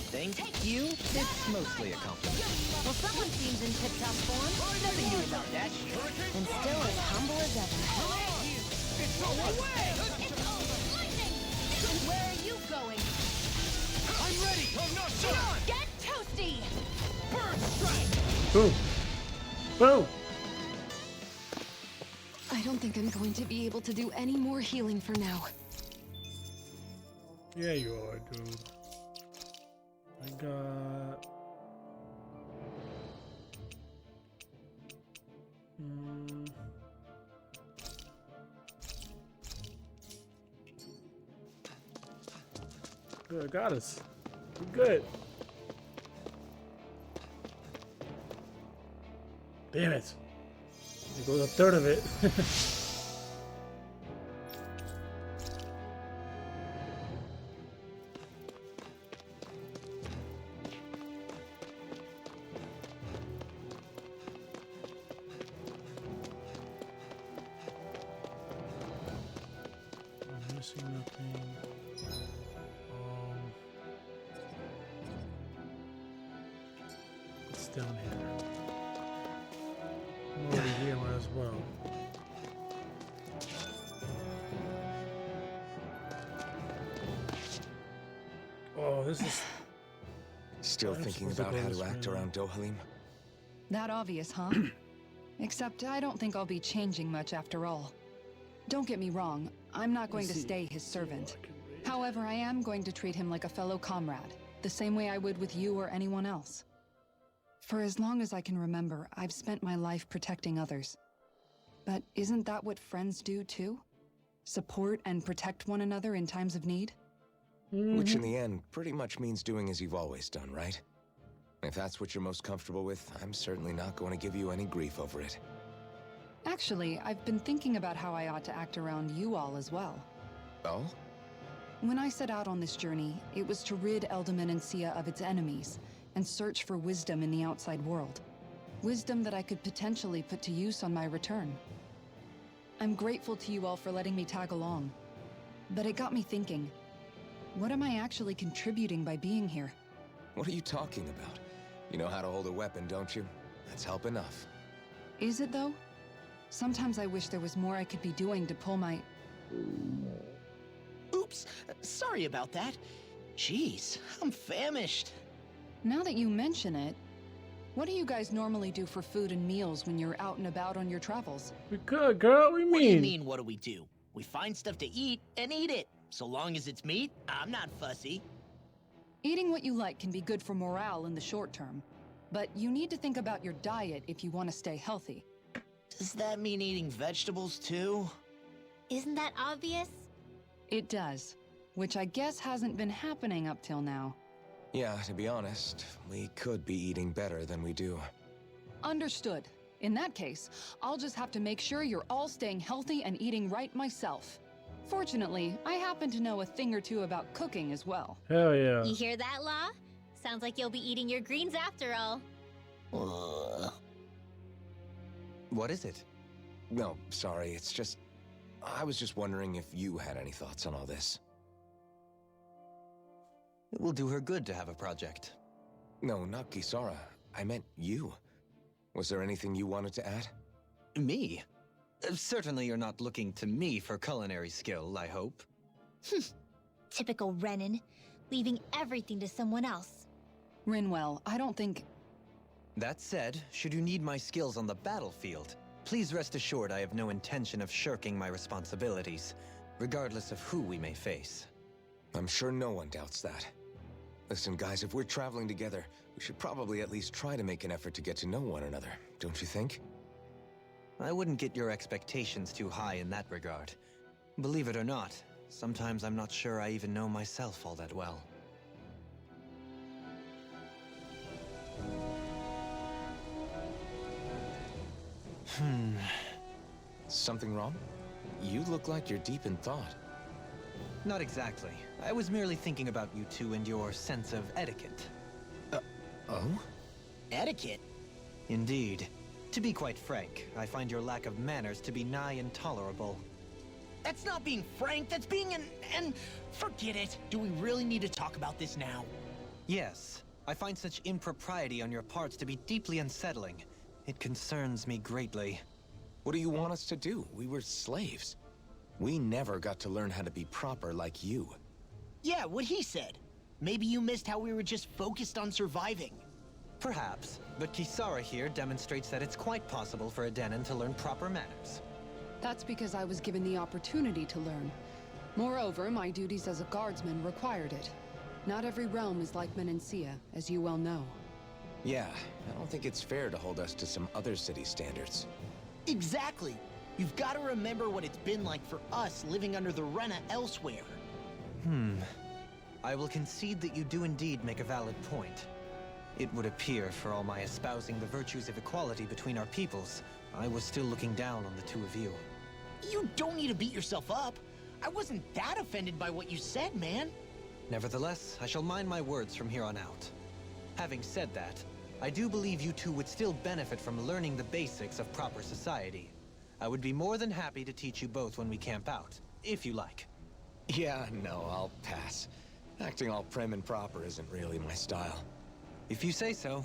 Thank you? It's mostly a compliment. Well, someone seems in tip-top form. Nothing new about that shit. And still as humble as ever. It's away! It's over. Lightning. And where are you going? I'm ready! I'm not done! Get toasty. Burn strike! Boom. Boom. I don't think I'm going to be able to do any more healing for now. Yeah, you are, dude. I got. Good, I got us. We're good. Damn it. There goes a third of it. down here? I'm already here, might as well. Oh, this is... Still thinking about how to act around Dohalim? That obvious, huh? Except I don't think I'll be changing much after all. Don't get me wrong, I'm not going to stay his servant. However, I am going to treat him like a fellow comrade, the same way I would with you or anyone else. For as long as I can remember, I've spent my life protecting others. But isn't that what friends do too? Support and protect one another in times of need? Which in the end pretty much means doing as you've always done, right? If that's what you're most comfortable with, I'm certainly not going to give you any grief over it. Actually, I've been thinking about how I ought to act around you all as well. Oh? When I set out on this journey, it was to rid Eldamenencia of its enemies and search for wisdom in the outside world. Wisdom that I could potentially put to use on my return. I'm grateful to you all for letting me tag along. But it got me thinking, what am I actually contributing by being here? What are you talking about? You know how to hold a weapon, don't you? That's help enough. Is it though? Sometimes I wish there was more I could be doing to pull my... Oops, sorry about that. Jeez, I'm famished. Now that you mention it, what do you guys normally do for food and meals when you're out and about on your travels? We could, girl. We mean. What do you mean, what do we do? We find stuff to eat and eat it. So long as it's meat, I'm not fussy. Eating what you like can be good for morale in the short term, but you need to think about your diet if you want to stay healthy. Does that mean eating vegetables too? Isn't that obvious? It does, which I guess hasn't been happening up till now. Yeah, to be honest, we could be eating better than we do. Understood. In that case, I'll just have to make sure you're all staying healthy and eating right myself. Fortunately, I happen to know a thing or two about cooking as well. Hell yeah. You hear that, Law? Sounds like you'll be eating your greens after all. What is it? No, sorry, it's just... I was just wondering if you had any thoughts on all this. It will do her good to have a project. No, not Kisara. I meant you. Was there anything you wanted to add? Me? Certainly you're not looking to me for culinary skill, I hope. Typical Renan, leaving everything to someone else. Rinwell, I don't think... That said, should you need my skills on the battlefield, please rest assured I have no intention of shirking my responsibilities, regardless of who we may face. I'm sure no one doubts that. Listen, guys, if we're traveling together, we should probably at least try to make an effort to get to know one another, don't you think? I wouldn't get your expectations too high in that regard. Believe it or not, sometimes I'm not sure I even know myself all that well. Something wrong? You look like you're deep in thought. Not exactly. I was merely thinking about you two and your sense of etiquette. Oh? Etiquette? Indeed. To be quite frank, I find your lack of manners to be nigh intolerable. That's not being frank, that's being and forget it. Do we really need to talk about this now? Yes. I find such impropriety on your parts to be deeply unsettling. It concerns me greatly. What do you want us to do? We were slaves. We never got to learn how to be proper like you. Yeah, what he said. Maybe you missed how we were just focused on surviving. Perhaps, but Kisara here demonstrates that it's quite possible for a Denon to learn proper manners. That's because I was given the opportunity to learn. Moreover, my duties as a guardsman required it. Not every realm is like Menencia, as you well know. Yeah, I don't think it's fair to hold us to some other city standards. Exactly. You've got to remember what it's been like for us living under the Rena elsewhere. I will concede that you do indeed make a valid point. It would appear, for all my espousing the virtues of equality between our peoples, I was still looking down on the two of you. You don't need to beat yourself up. I wasn't that offended by what you said, man. Nevertheless, I shall mind my words from here on out. Having said that, I do believe you two would still benefit from learning the basics of proper society. I would be more than happy to teach you both when we camp out, if you like. Yeah, no, I'll pass. Acting all prim and proper isn't really my style. If you say so.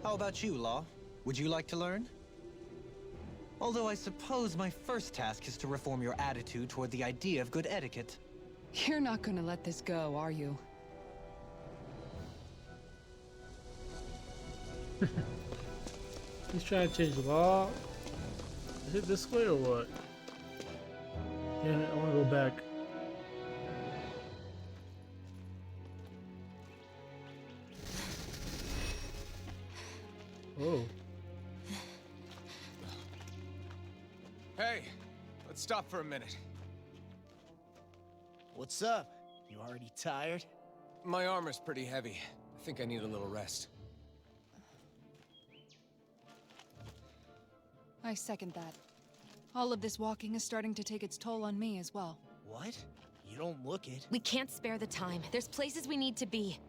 How about you, Law? Would you like to learn? Although I suppose my first task is to reform your attitude toward the idea of good etiquette. You're not gonna let this go, are you? He's trying to change the law. Is it this way or what? Yeah, I want to go back. Oh. Hey, let's stop for a minute. What's up? You already tired? My armor's pretty heavy. I think I need a little rest. I second that. All of this walking is starting to take its toll on me as well. What? You don't look it. We can't spare the time. There's places we need to be.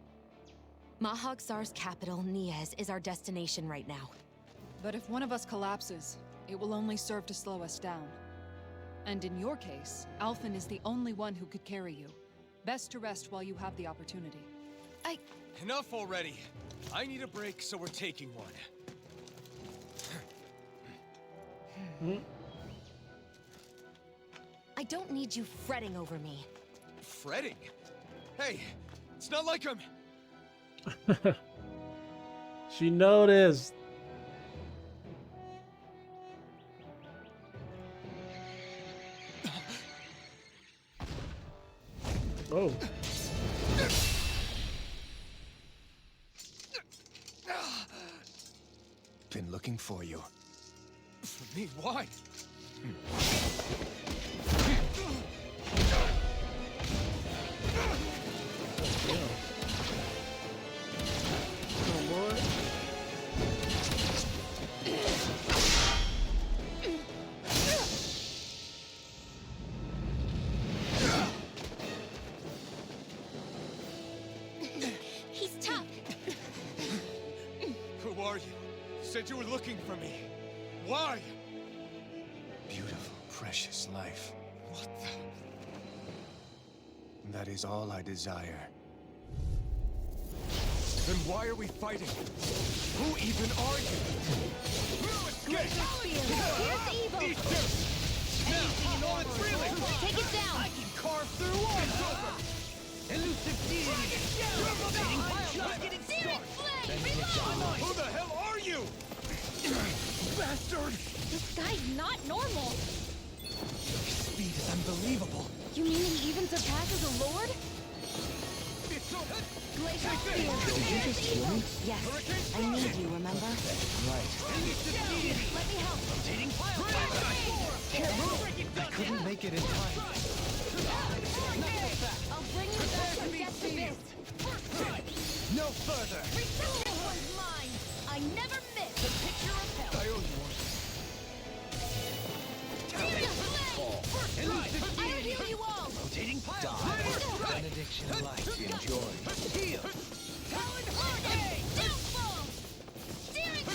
Mahag-Sar's capital, Niez, is our destination right now. But if one of us collapses, it will only serve to slow us down. And in your case, Alphen is the only one who could carry you. Best to rest while you have the opportunity. Enough already. I need a break, so we're taking one. I don't need you fretting over me. Fretting? Hey, it's not like I'm... She noticed. Oh. Been looking for you. For me? Why? He's tough. Who are you? Said you were looking for me. Why? Beautiful, precious life. What the... That is all I desire. Then why are we fighting? Who even are you? Here's evil. Now, you know it's really... Take it down. I can carve through walls. Elusive deity. Just getting started. Who the hell are you? Bastard! This guy's not normal. Speed is unbelievable. You mean he even surpasses a lord? Glacial spear. Did you just heal me? Yes. I need you, remember? Right. Let me help. I couldn't make it in time. I'll bring you back from death's abyss. No further. This one's mine. I never miss. The picture of hell. I owe you one. I'll heal you all. Rotating pile. Benediction light. Enjoy. Heal. Downfall. Steering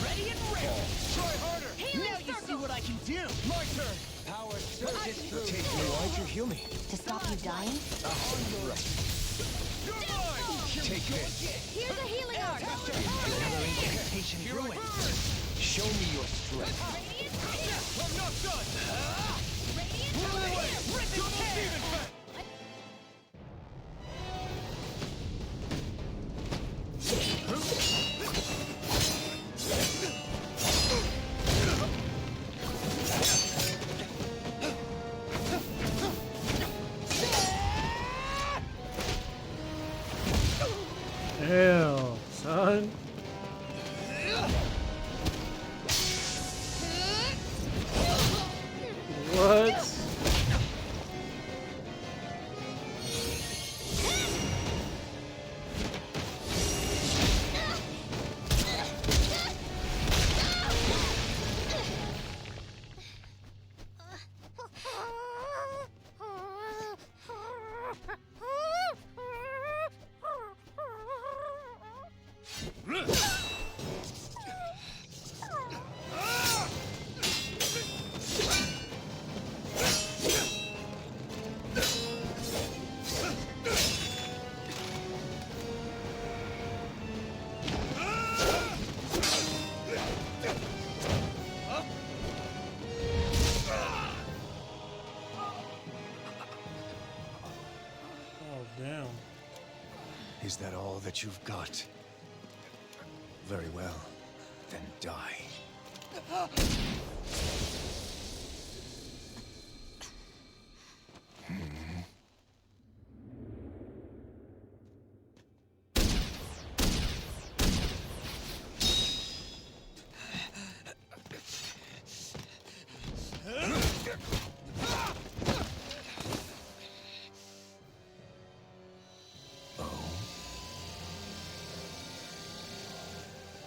Ready and ready. Try harder! Now you see what I can do. My turn! Power surges through. Take me. Why'd you heal me? To stop you dying? Take this. Here's a healing art. Another incantation ruined. Show me your strength. I'm not done! Radiant Damn, son. What? Is that all that you've got? Very well. Then die.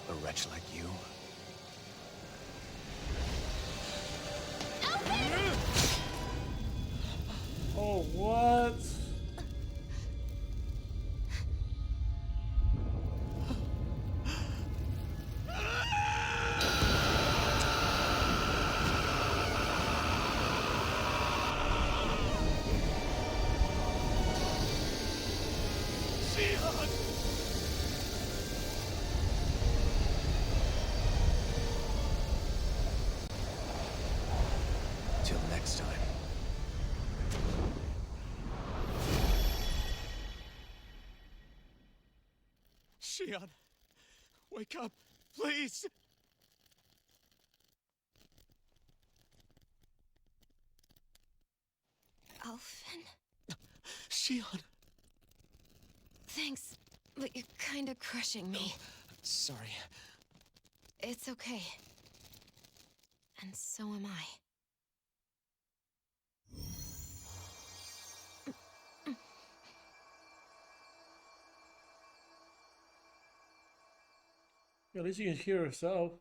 A wretch like you? Oh, what? Till next time. Shionne, wake up, please! Alphen? Shionne! Thanks, but you're kinda crushing me. Sorry. It's okay. And so am I. At least you can hear herself.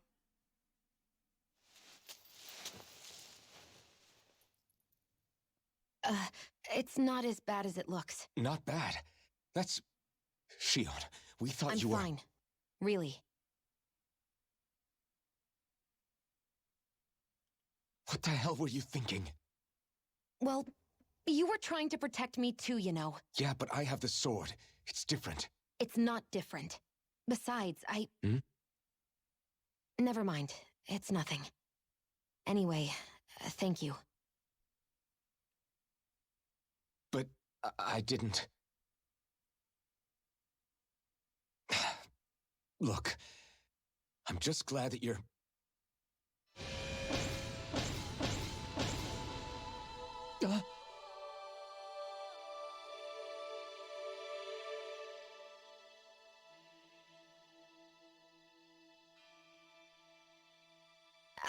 It's not as bad as it looks. Not bad. That's... Shionne, we thought I'm you were... fine. Really. What the hell were you thinking? Well, you were trying to protect me too, you know. Yeah, but I have the sword. It's different. It's not different. Besides, Hmm? Never mind. It's nothing. Anyway, thank you. But I didn't... Look, I'm just glad that you're...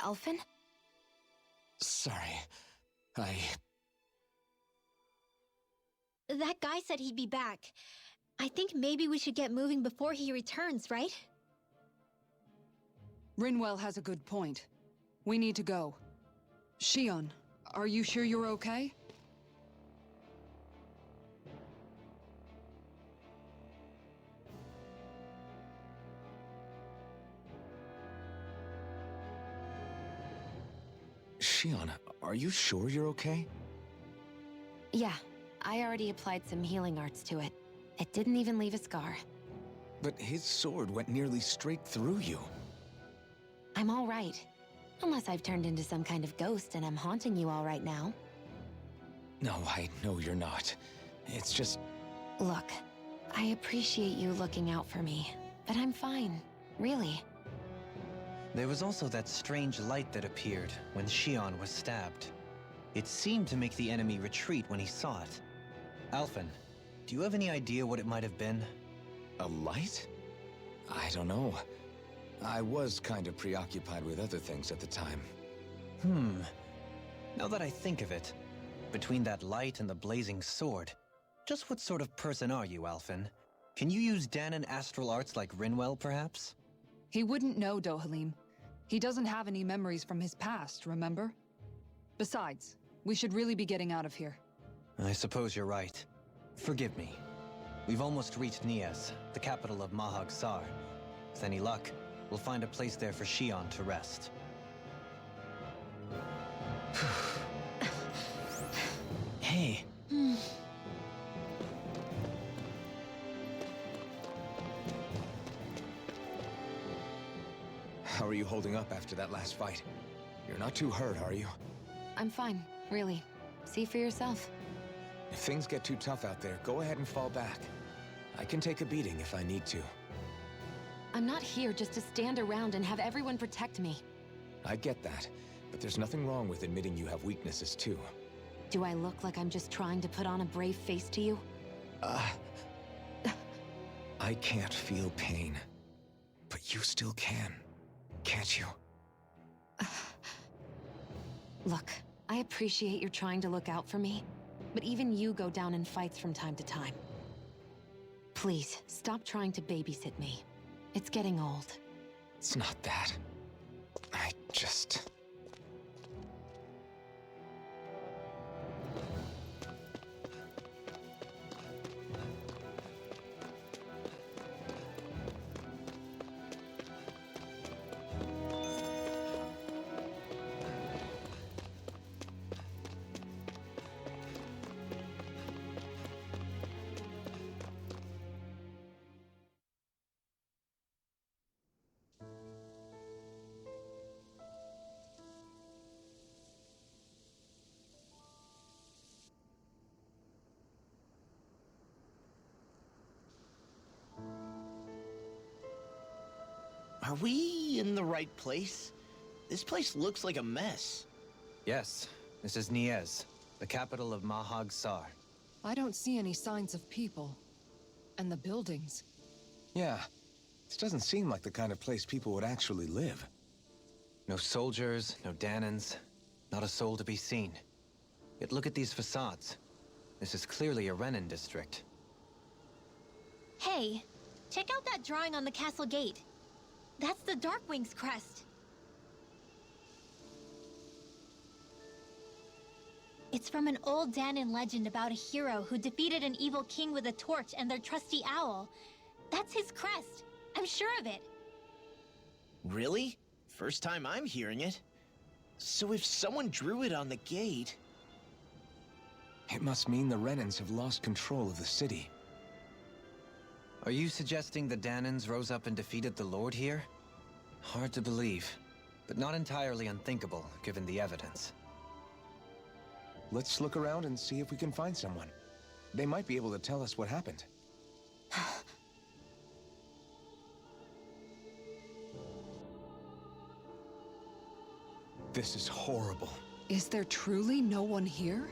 Alphen? Sorry. That guy said he'd be back. I think maybe we should get moving before he returns, right? Rinwell has a good point. We need to go. Shionne, are you sure you're okay? Shionne, are you sure you're okay? Yeah, I already applied some healing arts to it. It didn't even leave a scar. But his sword went nearly straight through you. I'm all right. Unless I've turned into some kind of ghost and I'm haunting you all right now. No, I know you're not. It's just... Look, I appreciate you looking out for me, but I'm fine. Really. There was also that strange light that appeared when Shionne was stabbed. It seemed to make the enemy retreat when he saw it. Alphen, do you have any idea what it might have been? A light? I don't know. I was kind of preoccupied with other things at the time. Now that I think of it, between that light and the blazing sword, just what sort of person are you, Alphen? Can you use Danon astral arts like Rinwell, perhaps? He wouldn't know, Dohalim. He doesn't have any memories from his past, remember? Besides, we should really be getting out of here. I suppose you're right. Forgive me. We've almost reached Nias, the capital of Mahag Sar. With any luck, we'll find a place there for Shionne to rest. Hey. How are you holding up after that last fight? You're not too hurt, are you? I'm fine, really. See for yourself. If things get too tough out there, go ahead and fall back. I can take a beating if I need to. I'm not here just to stand around and have everyone protect me. I get that, but there's nothing wrong with admitting you have weaknesses too. Do I look like I'm just trying to put on a brave face to you? I can't feel pain. But you still can, can't you? Look, I appreciate you're trying to look out for me, but even you go down in fights from time to time. Please, stop trying to babysit me. It's getting old. It's not that. I just... Are we in the right place? This place looks like a mess. Yes, this is Niez, the capital of Mahag Sar. I don't see any signs of people. And the buildings. Yeah, this doesn't seem like the kind of place people would actually live. No soldiers, no Danans, not a soul to be seen. Yet look at these facades. This is clearly a Renin district. Hey, check out that drawing on the castle gate. That's the Darkwing's crest. It's from an old Danan legend about a hero who defeated an evil king with a torch and their trusty owl. That's his crest. I'm sure of it. Really? First time I'm hearing it. So if someone drew it on the gate... It must mean the Renans have lost control of the city. Are you suggesting the Danans rose up and defeated the Lord here? Hard to believe, but not entirely unthinkable, given the evidence. Let's look around and see if we can find someone. They might be able to tell us what happened. This is horrible. Is there truly no one here?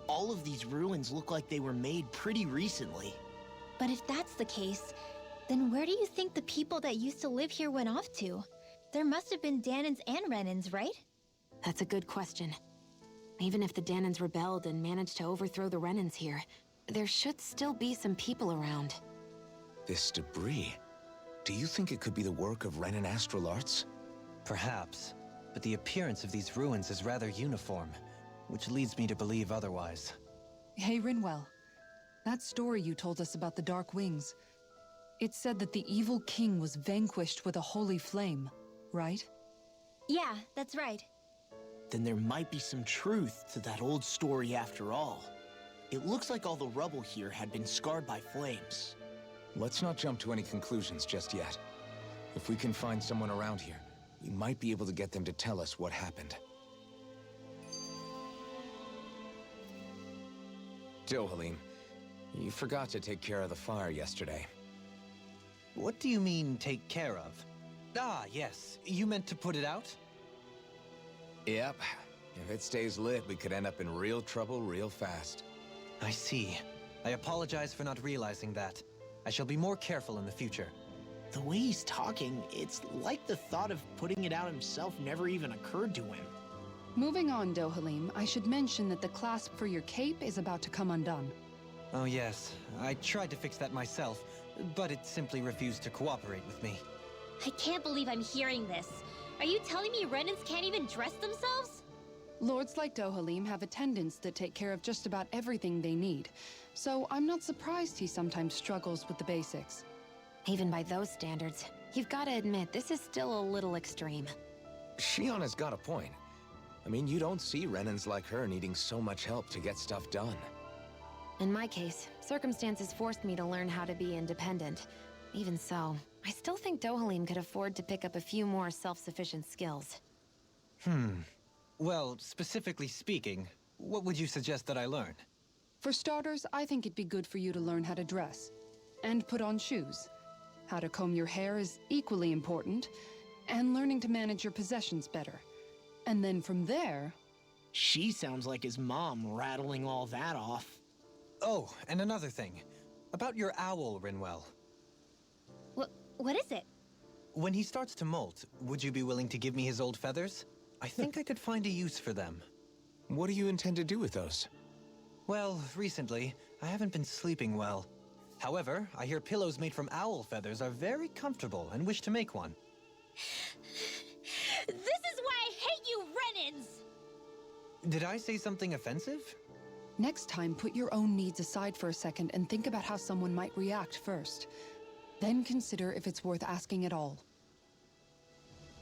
All of these ruins look like they were made pretty recently. But if that's the case, then where do you think the people that used to live here went off to? There must have been Danans and Renans, right? That's a good question. Even if the Danans rebelled and managed to overthrow the Renans here, there should still be some people around. This debris... Do you think it could be the work of Renan astral arts? Perhaps, but the appearance of these ruins is rather uniform, which leads me to believe otherwise. Hey, Rinwell. That story you told us about the Dark Wings. It said that the evil king was vanquished with a holy flame, right? Yeah, that's right. Then there might be some truth to that old story after all. It looks like all the rubble here had been scarred by flames. Let's not jump to any conclusions just yet. If we can find someone around here, we might be able to get them to tell us what happened. Dohalim, you forgot to take care of the fire yesterday. What do you mean, take care of? Ah, yes. You meant to put it out? Yep. If it stays lit, we could end up in real trouble real fast. I see. I apologize for not realizing that. I shall be more careful in the future. The way he's talking, it's like the thought of putting it out himself never even occurred to him. Moving on, Dohalim, I should mention that the clasp for your cape is about to come undone. Oh yes, I tried to fix that myself, but it simply refused to cooperate with me. I can't believe I'm hearing this. Are you telling me Renans can't even dress themselves? Lords like Dohalim have attendants that take care of just about everything they need, so I'm not surprised he sometimes struggles with the basics. Even by those standards, you've got to admit this is still a little extreme. Shionne has got a point. I mean, you don't see Renans like her needing so much help to get stuff done. In my case, circumstances forced me to learn how to be independent. Even so, I still think Dohalim could afford to pick up a few more self-sufficient skills. Well, specifically speaking, What would you suggest that I learn? For starters, I think it'd be good for you to learn how to dress. And put on shoes. How to comb your hair is equally important. And learning to manage your possessions better. And then from there... She sounds like his mom rattling all that off. Oh, and another thing. About your owl, Rinwell. What is it? When he starts to molt, would you be willing to give me his old feathers? I think I could find a use for them. What do you intend to do with those? Well, recently, I haven't been sleeping well. However, I hear pillows made from owl feathers are very comfortable and wish to make one. This is why I hate you, Renans! Did I say something offensive? Next time, put your own needs aside for a second and think about how someone might react first. Then consider if it's worth asking at all.